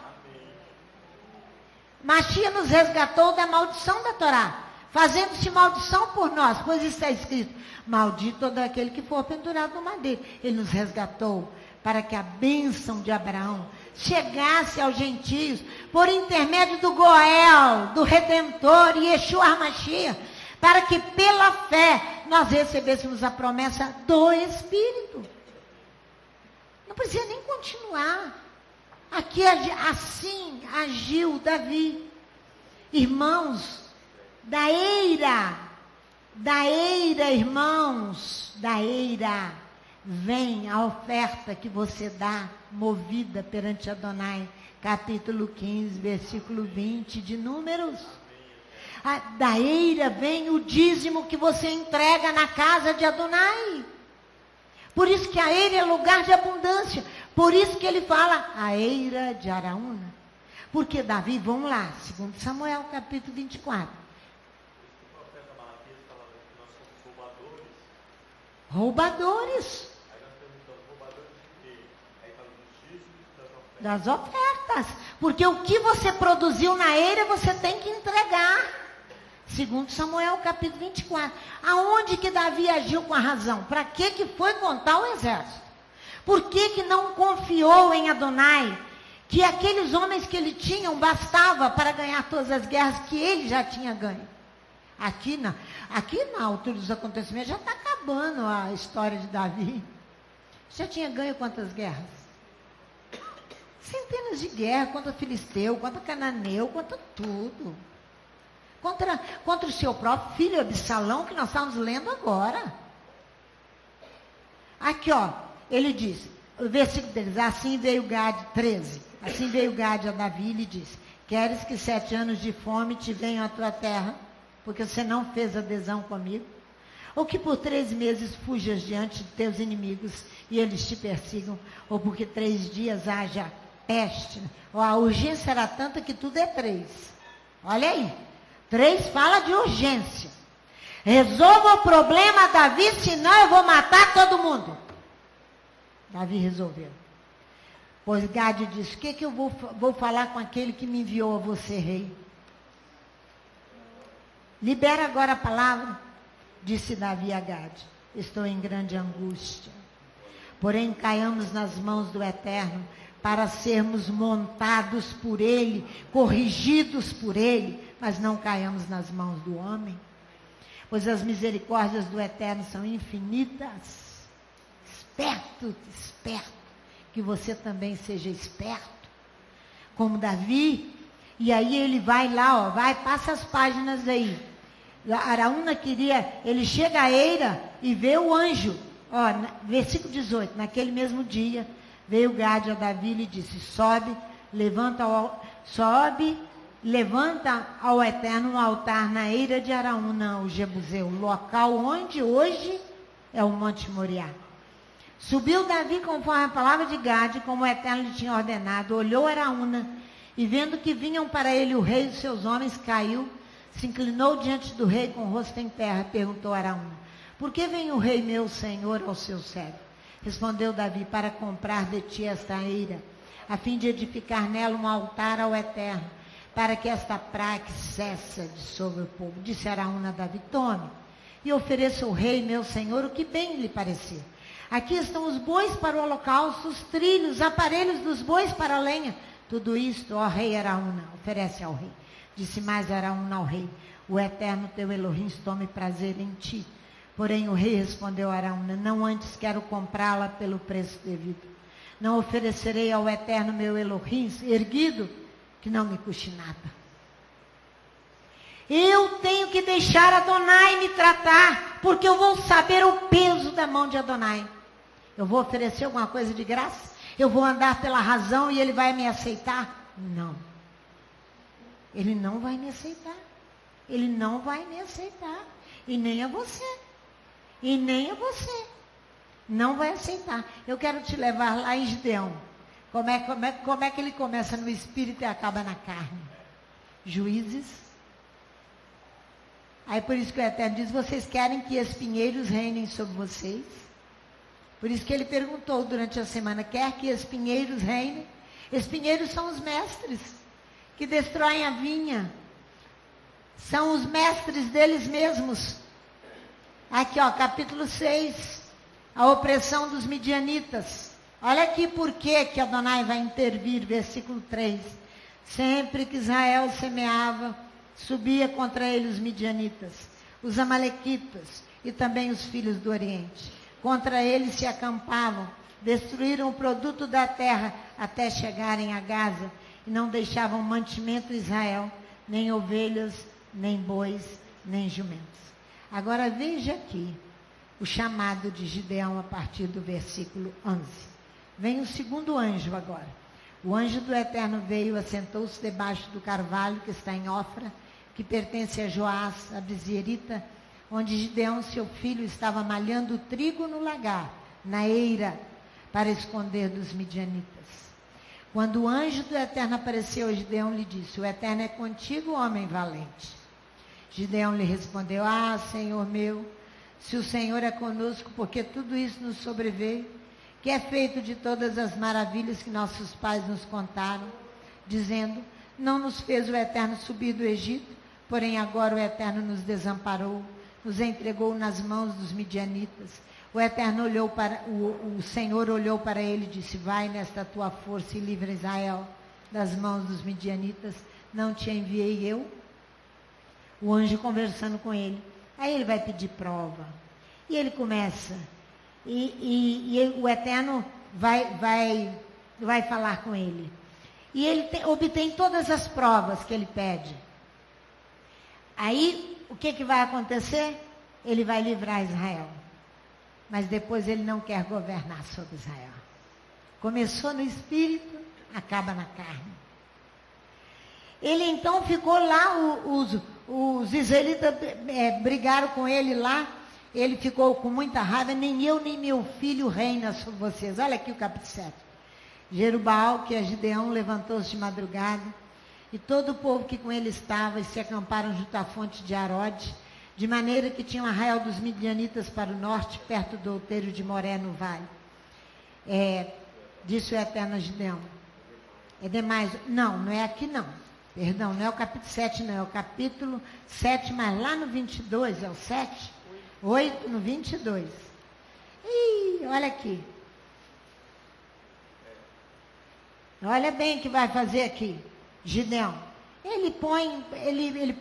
Mashiach nos resgatou da maldição da Torá, fazendo-se maldição por nós, pois está escrito, maldito todo aquele que for pendurado no madeiro. Ele nos resgatou para que a bênção de Abraão chegasse aos gentios, por intermédio do Goel, do Redentor, Yeshua HaMashiach, para que pela fé nós recebêssemos a promessa do Espírito. Não precisa nem continuar. Aqui assim agiu Davi. Irmãos, da eira, irmãos, da eira, vem a oferta que você dá, movida perante Adonai, capítulo 15, versículo 20 de Números. Da eira vem o dízimo que você entrega na casa de Adonai. Por isso que a eira é lugar de abundância. Por isso que ele fala, a eira de Araúna. Porque Davi, vamos lá, 2 Samuel, capítulo 24. Roubadores. Das ofertas. Porque o que você produziu na eira, você tem que entregar. 2 Samuel, capítulo 24. Aonde que Davi agiu com a razão? Para que foi contar o exército? Por que não confiou em Adonai? Que aqueles homens que ele tinha bastava para ganhar todas as guerras que ele já tinha ganho. Aqui na altura dos acontecimentos já está acabando a história de Davi. Já tinha ganho quantas guerras? Centenas de guerras contra Filisteu, contra Cananeu, contra tudo. Contra o seu próprio filho Absalão, que nós estamos lendo agora. Aqui, ó, ele diz, o versículo deles, assim veio Gade, 13. Assim veio Gade a Davi e lhe disse, queres que 7 anos de fome te venham à tua terra, porque você não fez adesão comigo? Ou que por 3 meses fujas diante de teus inimigos e eles te persigam? Ou porque 3 dias haja peste? Ou a urgência era tanta que tudo é 3. Olha aí. 3 fala de urgência. Resolva o problema, Davi, senão eu vou matar todo mundo. Davi resolveu. Pois Gade disse, o que eu vou falar com aquele que me enviou a você, rei? Libera agora a palavra, disse Davi a Gade. Estou em grande angústia. Porém, caiamos nas mãos do Eterno, para sermos montados por Ele, corrigidos por Ele, mas não caiamos nas mãos do homem. Pois as misericórdias do Eterno são infinitas. Esperto, que você também seja esperto, como Davi. E aí ele vai lá, ó, passa as páginas aí. Araúna ele chega à eira e vê o anjo. Ó, versículo 18, naquele mesmo dia, veio Gade a Davi e lhe disse, levanta ao Eterno um altar na eira de Araúna, o Jebuseu, local onde hoje é o Monte Moriá. Subiu Davi conforme a palavra de Gade, como o Eterno lhe tinha ordenado, olhou Araúna, e vendo que vinham para ele o rei e os seus homens, caiu, se inclinou diante do rei com o rosto em terra, perguntou a Araúna, por que vem o rei meu senhor ao seu servo? Respondeu Davi, para comprar de ti esta eira, a fim de edificar nela um altar ao Eterno, para que esta praga cesse de sobre o povo. Disse Araúna a Davi, tome, e ofereça ao rei meu senhor o que bem lhe parecer. Aqui estão os bois para o holocausto, os trilhos, os aparelhos dos bois para a lenha. Tudo isto, ó rei Araúna, oferece ao rei. Disse mais Araúna ao rei, o Eterno teu Elohim tome prazer em ti. Porém o rei respondeu a Araúna, não antes quero comprá-la pelo preço devido. Não oferecerei ao Eterno meu Elohim erguido, que não me custe nada. Eu tenho que deixar Adonai me tratar, porque eu vou saber o peso da mão de Adonai. Eu vou oferecer alguma coisa de graça? Eu vou andar pela razão e ele vai me aceitar? Não. Ele não vai me aceitar. Ele não vai me aceitar. E nem a você. E nem a você. Não vai aceitar. Eu quero te levar lá em Gideão. Como é que ele começa no espírito e acaba na carne? Juízes. Aí por isso que o Eterno diz, vocês querem que espinheiros reinem sobre vocês? Por isso que ele perguntou durante a semana, quer que espinheiros reinem? Espinheiros são os mestres que destroem a vinha. São os mestres deles mesmos. Aqui, ó, capítulo 6, a opressão dos midianitas. Olha aqui por que Adonai vai intervir, versículo 3. Sempre que Israel semeava, subia contra ele os midianitas, os amalequitas e também os filhos do Oriente. Contra eles se acampavam, destruíram o produto da terra até chegarem a Gaza e não deixavam mantimento Israel, nem ovelhas, nem bois, nem jumentos. Agora veja aqui o chamado de Gideão a partir do versículo 11. Vem o segundo anjo agora. O anjo do Eterno veio, assentou-se debaixo do carvalho que está em Ofra, que pertence a Joás, a Bizerita, onde Gideão, seu filho, estava malhando trigo no lagar, na eira, para esconder dos midianitas. Quando o anjo do Eterno apareceu a Gideão, lhe disse: o Eterno é contigo, homem valente. Gideão lhe respondeu: ah, Senhor meu, se o Senhor é conosco, porque tudo isso nos sobreveio, que é feito de todas as maravilhas que nossos pais nos contaram, dizendo: não nos fez o Eterno subir do Egito, porém agora o Eterno nos desamparou, nos entregou nas mãos dos midianitas. O Eterno olhou para, o Senhor olhou para ele e disse: vai nesta tua força e livra Israel das mãos dos midianitas, não te enviei eu? O anjo conversando com ele. Aí ele vai pedir prova. E ele começa. E o Eterno vai falar com ele. E ele obtém todas as provas que ele pede. Aí, o que vai acontecer? Ele vai livrar Israel. Mas depois ele não quer governar sobre Israel. Começou no espírito, acaba na carne. Ele então ficou lá, os israelitas brigaram com ele lá. Ele ficou com muita raiva: nem eu nem meu filho reina sobre vocês. Olha aqui o capítulo 7. Jerubaal, que é Gideão, levantou-se de madrugada, e todo o povo que com ele estava, e se acamparam junto à fonte de Arode, de maneira que tinha um arraial dos midianitas para o norte, perto do outeiro de Moré, no vale. Disse o Eterno a Gideão: é demais. Não é aqui não. Perdão, não é o capítulo 7 não, é o capítulo 7, mas lá no 22, é o 7? 8 no 22. Ih, olha aqui. Olha bem o que vai fazer aqui, Gideão. Ele põe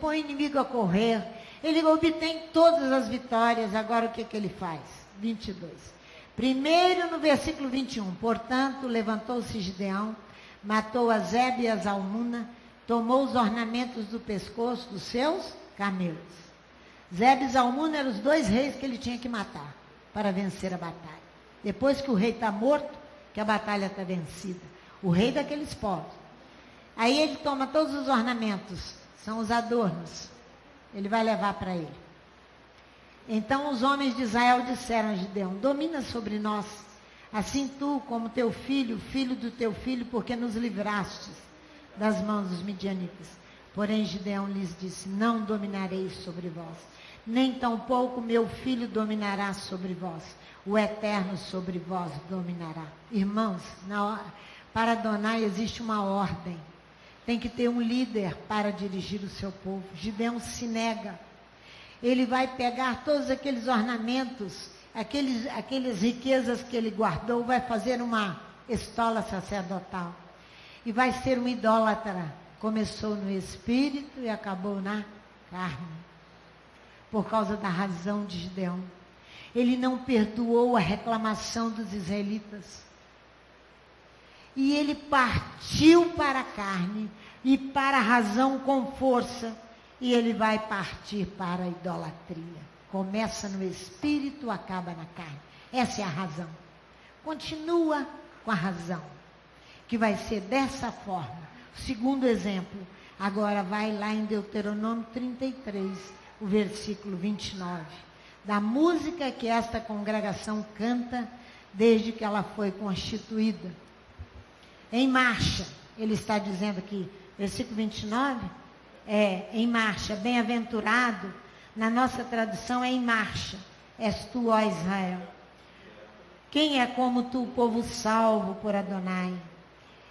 o inimigo a correr, ele obtém todas as vitórias. Agora o que ele faz? 22. Primeiro no versículo 21. Portanto, levantou-se Gideão, matou a Zebe e a Zalmuna, tomou os ornamentos do pescoço dos seus camelos. Zebe e Zalmuna eram os 2 reis que ele tinha que matar para vencer a batalha. Depois que o rei está morto, que a batalha está vencida. O rei daqueles povos. Aí ele toma todos os ornamentos, são os adornos. Ele vai levar para ele. Então os homens de Israel disseram a Gideão: domina sobre nós, assim tu como teu filho, filho do teu filho, porque nos livrastes das mãos dos midianitas. Porém Gideão lhes disse: não dominarei sobre vós, nem tampouco meu filho dominará sobre vós, o Eterno sobre vós dominará. Irmãos, para Adonai existe uma ordem. Tem que ter um líder para dirigir o seu povo. Gideão se nega. Ele vai pegar todos aqueles ornamentos, aquelas riquezas que ele guardou, vai fazer uma estola sacerdotal. E vai ser um idólatra. Começou no espírito e acabou na carne. Por causa da razão de Gideão. Ele não perdoou a reclamação dos israelitas. E ele partiu para a carne e para a razão com força. E ele vai partir para a idolatria. Começa no espírito, acaba na carne. Essa é a razão. Continua com a razão. Que vai ser dessa forma. O segundo exemplo. Agora vai lá em Deuteronômio 33, o versículo 29. Da música que esta congregação canta desde que ela foi constituída. Em marcha, ele está dizendo aqui, versículo 29, em marcha, bem-aventurado, na nossa tradução é em marcha, és tu, ó Israel. Quem é como tu, povo salvo por Adonai?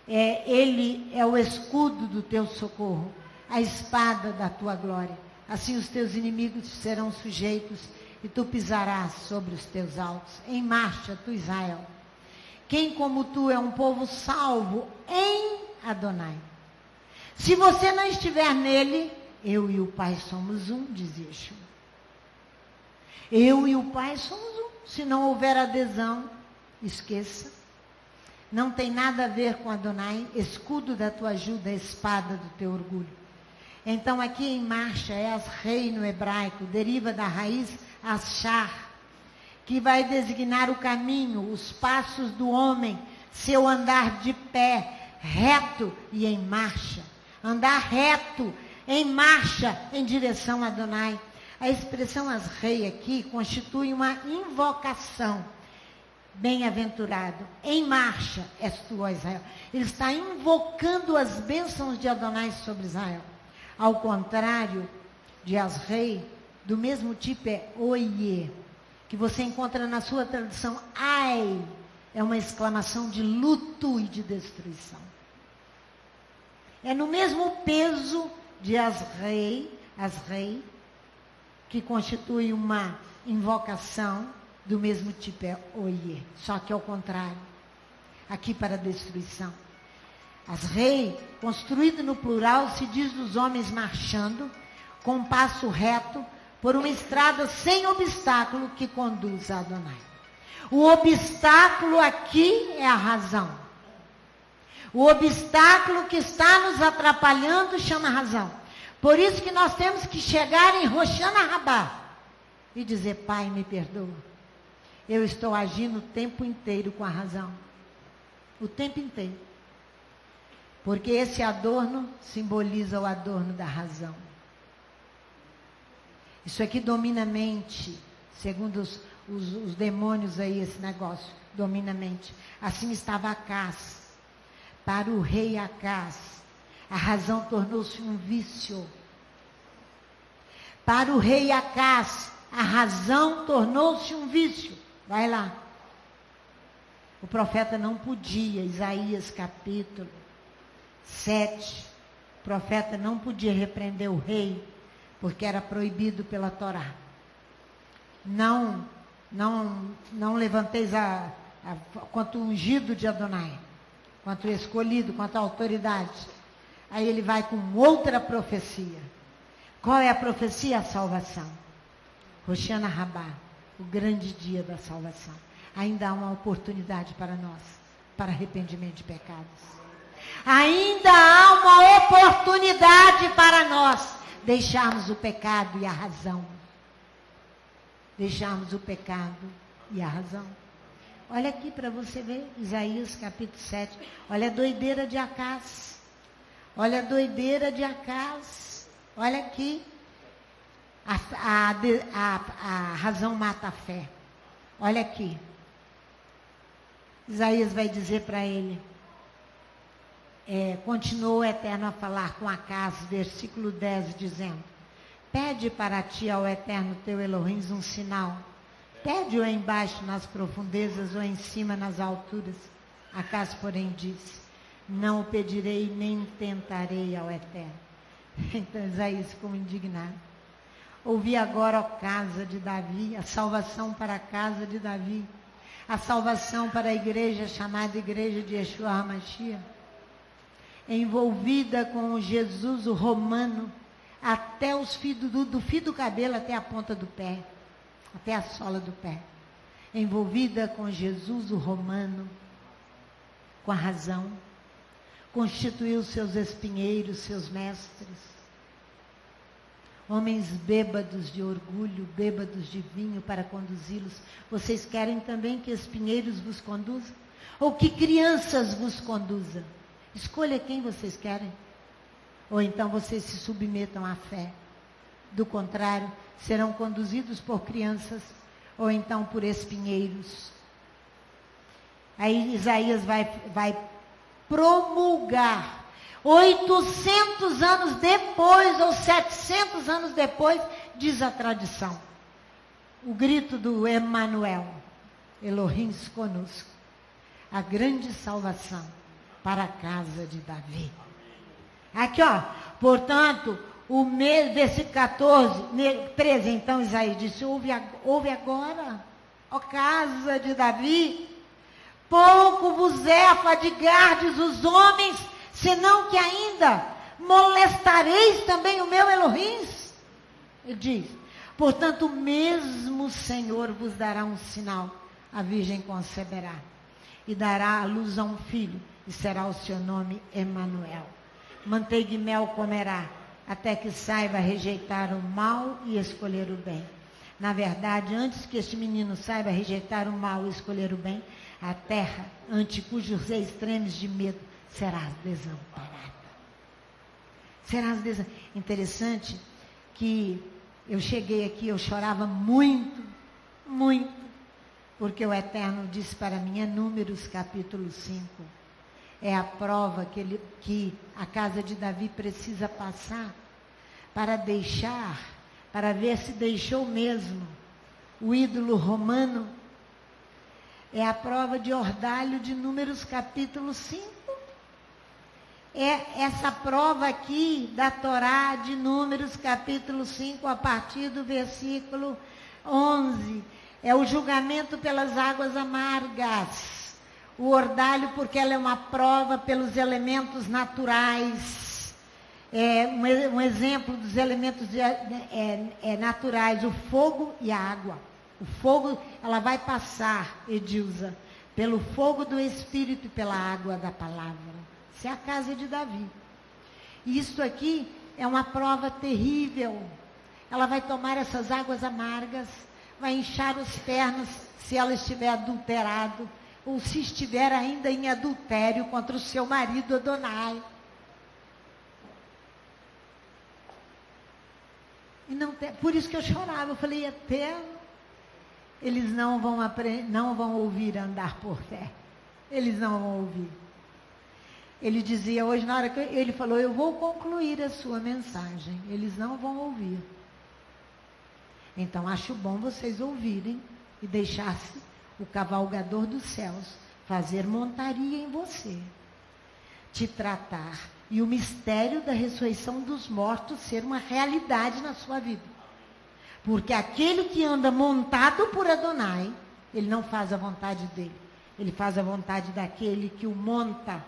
Ele é o escudo do teu socorro, a espada da tua glória. Assim os teus inimigos serão sujeitos e tu pisarás sobre os teus altos. Em marcha, tu, Israel. Quem como tu é um povo salvo em Adonai. Se você não estiver nele, eu e o Pai somos um, diz Yeshua. Eu e o Pai somos um. Se não houver adesão, esqueça. Não tem nada a ver com Adonai, escudo da tua ajuda, espada do teu orgulho. Então aqui em marcha, rei no hebraico, deriva da raiz achar, que vai designar o caminho, os passos do homem, seu andar de pé, reto e em marcha. Andar reto em marcha em direção a Adonai. A expressão as-rei aqui constitui uma invocação. Bem-aventurado, em marcha és tu, ó Israel. Ele está invocando as bênçãos de Adonai sobre Israel. Ao contrário de as-rei, do mesmo tipo é oie, que você encontra na sua tradução ai, é uma exclamação de luto e de destruição. É no mesmo peso de as-rei, que constitui uma invocação, do mesmo tipo é oie, só que ao contrário, aqui para destruição. As-rei, construído no plural, se diz dos homens marchando, com um passo reto, por uma estrada sem obstáculo que conduz a Adonai. O obstáculo aqui é a razão. O obstáculo que está nos atrapalhando chama razão. Por isso que nós temos que chegar em Roshana Rabá e dizer, Pai, me perdoa. Eu estou agindo o tempo inteiro com a razão. O tempo inteiro. Porque esse adorno simboliza o adorno da razão. Isso aqui domina a mente, segundo os demônios aí, esse negócio, domina a mente. Assim estava Acás. Para o rei Acás, a razão tornou-se um vício. Para o rei Acás, a razão tornou-se um vício. Vai lá. O profeta não podia, Isaías capítulo 7, o profeta não podia repreender o rei, porque era proibido pela Torá. Não levanteis quanto o ungido de Adonai, quanto o escolhido, quanto a autoridade. Aí ele vai com outra profecia. Qual é a profecia? A salvação. Roshana Rabá, o grande dia da salvação. Ainda há uma oportunidade para nós, para arrependimento de pecados. Ainda há uma oportunidade para nós deixarmos o pecado e a razão. Deixarmos o pecado e a razão. Olha aqui para você ver, Isaías capítulo 7. Olha a doideira de Acás. Olha a doideira de Acás. Olha aqui. A razão mata a fé. Olha aqui. Isaías vai dizer para ele. Continuou o Eterno a falar com Acás, versículo 10, dizendo: pede para ti ao Eterno teu Elohim um sinal. Pede-o embaixo nas profundezas ou em cima nas alturas. Acás, porém, disse: não o pedirei nem tentarei ao Eterno. Então Isaías ficou indignado. Ouvi agora, ó casa de Davi, a salvação para a casa de Davi, a salvação para a igreja chamada Igreja de Yeshua HaMashiach, envolvida com Jesus o romano, até os fios do fio do cabelo até a ponta do pé, até a sola do pé, envolvida com Jesus o romano, com a razão, constituiu seus espinheiros, seus mestres, homens bêbados de orgulho, bêbados de vinho para conduzi-los. Vocês querem também que espinheiros vos conduzam? Ou que crianças vos conduzam? Escolha quem vocês querem. Ou então vocês se submetam à fé. Do contrário, serão conduzidos por crianças ou então por espinheiros. Aí Isaías vai promulgar 800 anos depois ou 700 anos depois, diz a tradição, o grito do Emanuel, Elohim conosco, a grande salvação para a casa de Davi. Aqui, ó, portanto, versículo 13, então Isaías disse: ouve agora, ó casa de Davi, pouco vos é afadigardes os homens, senão que ainda molestareis também o meu Elohim. Ele diz: portanto, mesmo o Senhor vos dará um sinal, a virgem conceberá, e dará à luz a um filho, e será o seu nome Emanuel. Manteiga e mel comerá, até que saiba rejeitar o mal e escolher o bem. Na verdade, antes que este menino saiba rejeitar o mal e escolher o bem, a terra, ante cujos reis tremes de medo, será desamparada. Será às vezes interessante que eu cheguei aqui, eu chorava muito, muito, porque o Eterno disse para mim, é Números capítulo 5, é a prova que a casa de Davi precisa passar para ver se deixou mesmo o ídolo romano. É a prova de ordalho de Números capítulo 5. É essa prova aqui da Torá de Números capítulo 5, a partir do versículo 11. É o julgamento pelas águas amargas. O ordalho, porque ela é uma prova pelos elementos naturais. É um exemplo dos elementos naturais, o fogo e a água. O fogo, ela vai passar, Edilza, pelo fogo do Espírito e pela água da palavra. Isso é a casa de Davi. E isso aqui é uma prova terrível. Ela vai tomar essas águas amargas, vai inchar os ternos se ela estiver adulterado, ou se estiver ainda em adultério contra o seu marido Adonai. E por isso que eu chorava, eu falei, Eterno, eles não vão ouvir andar por fé. Eles não vão ouvir. Ele dizia hoje, na hora que ele falou, eu vou concluir a sua mensagem. Eles não vão ouvir. Então, acho bom vocês ouvirem e deixar-se o cavalgador dos céus fazer montaria em você, te tratar, e o mistério da ressurreição dos mortos ser uma realidade na sua vida. Porque aquele que anda montado por Adonai, ele não faz a vontade dele, ele faz a vontade daquele que o monta.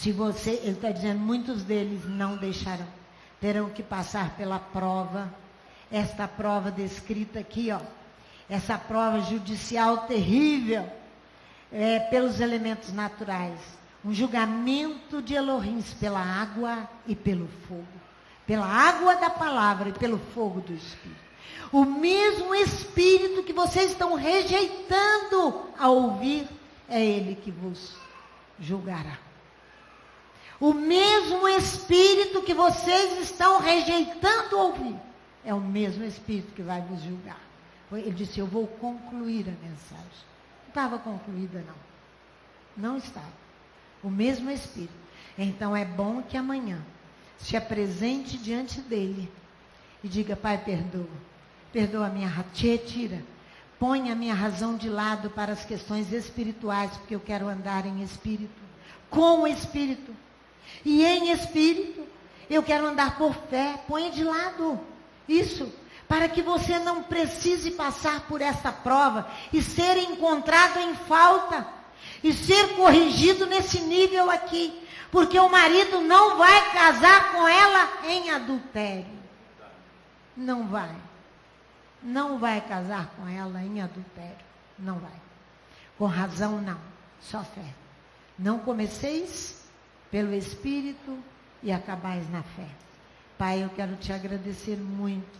Ele está dizendo, muitos deles não deixarão, terão que passar pela prova, esta prova descrita aqui, ó, essa prova judicial terrível, pelos elementos naturais, um julgamento de Elohim pela água e pelo fogo, pela água da palavra e pelo fogo do Espírito. O mesmo Espírito que vocês estão rejeitando a ouvir, é Ele que vos julgará. O mesmo Espírito que vocês estão rejeitando ouvir, é o mesmo Espírito que vai vos julgar. Ele disse, eu vou concluir a mensagem. Não estava concluída, não. Não estava. O mesmo Espírito. Então é bom que amanhã se apresente diante dele e diga, Pai, perdoa a minha tira, põe a minha razão de lado para as questões espirituais, porque eu quero andar em Espírito, com o Espírito. E em Espírito, eu quero andar por fé. Põe de lado isso, para que você não precise passar por essa prova e ser encontrado em falta, e ser corrigido nesse nível aqui, porque o marido não vai casar com ela em adultério. Não vai. Não vai casar com ela em adultério. Não vai. Com razão, não. Só fé. Não comeceis pelo Espírito e acabais na fé. Pai, eu quero te agradecer muito,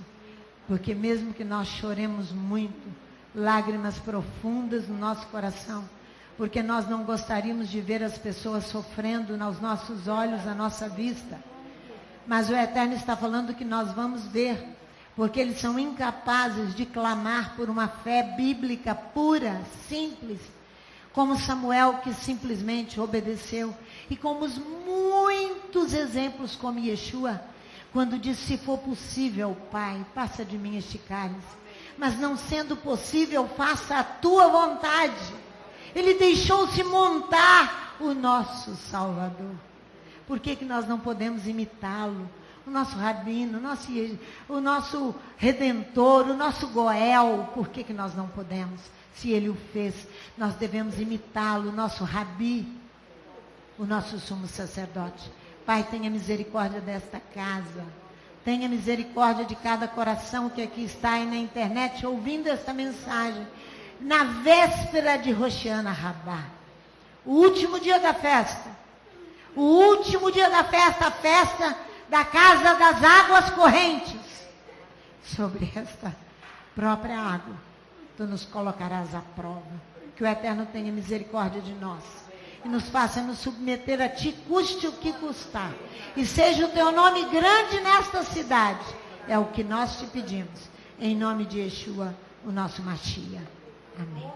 porque mesmo que nós choremos muito, lágrimas profundas no nosso coração, porque nós não gostaríamos de ver as pessoas sofrendo aos nossos olhos, à nossa vista, mas o Eterno está falando que nós vamos ver, porque eles são incapazes de clamar por uma fé bíblica pura, simples, como Samuel, que simplesmente obedeceu, e como os muitos exemplos como Yeshua, quando disse, se for possível, Pai, passa de mim este cálice, mas não sendo possível, faça a tua vontade. Ele deixou-se montar o nosso Salvador. Por que nós não podemos imitá-lo? O nosso Rabino, o nosso Redentor, o nosso Goel, por que nós não podemos? Se ele o fez, nós devemos imitá-lo, o nosso Rabi, o nosso sumo sacerdote. Pai, tenha misericórdia desta casa. Tenha misericórdia de cada coração que aqui está aí na internet ouvindo esta mensagem. Na véspera de Rosh Hashanah, o último dia da festa. O último dia da festa, a festa da casa das águas correntes. Sobre esta própria água, tu nos colocarás à prova. Que o Eterno tenha misericórdia de nós. e nos faça nos submeter a Ti, custe o que custar. E seja o Teu nome grande nesta cidade. É o que nós te pedimos. Em nome de Yeshua, o nosso Mashiach. Amém.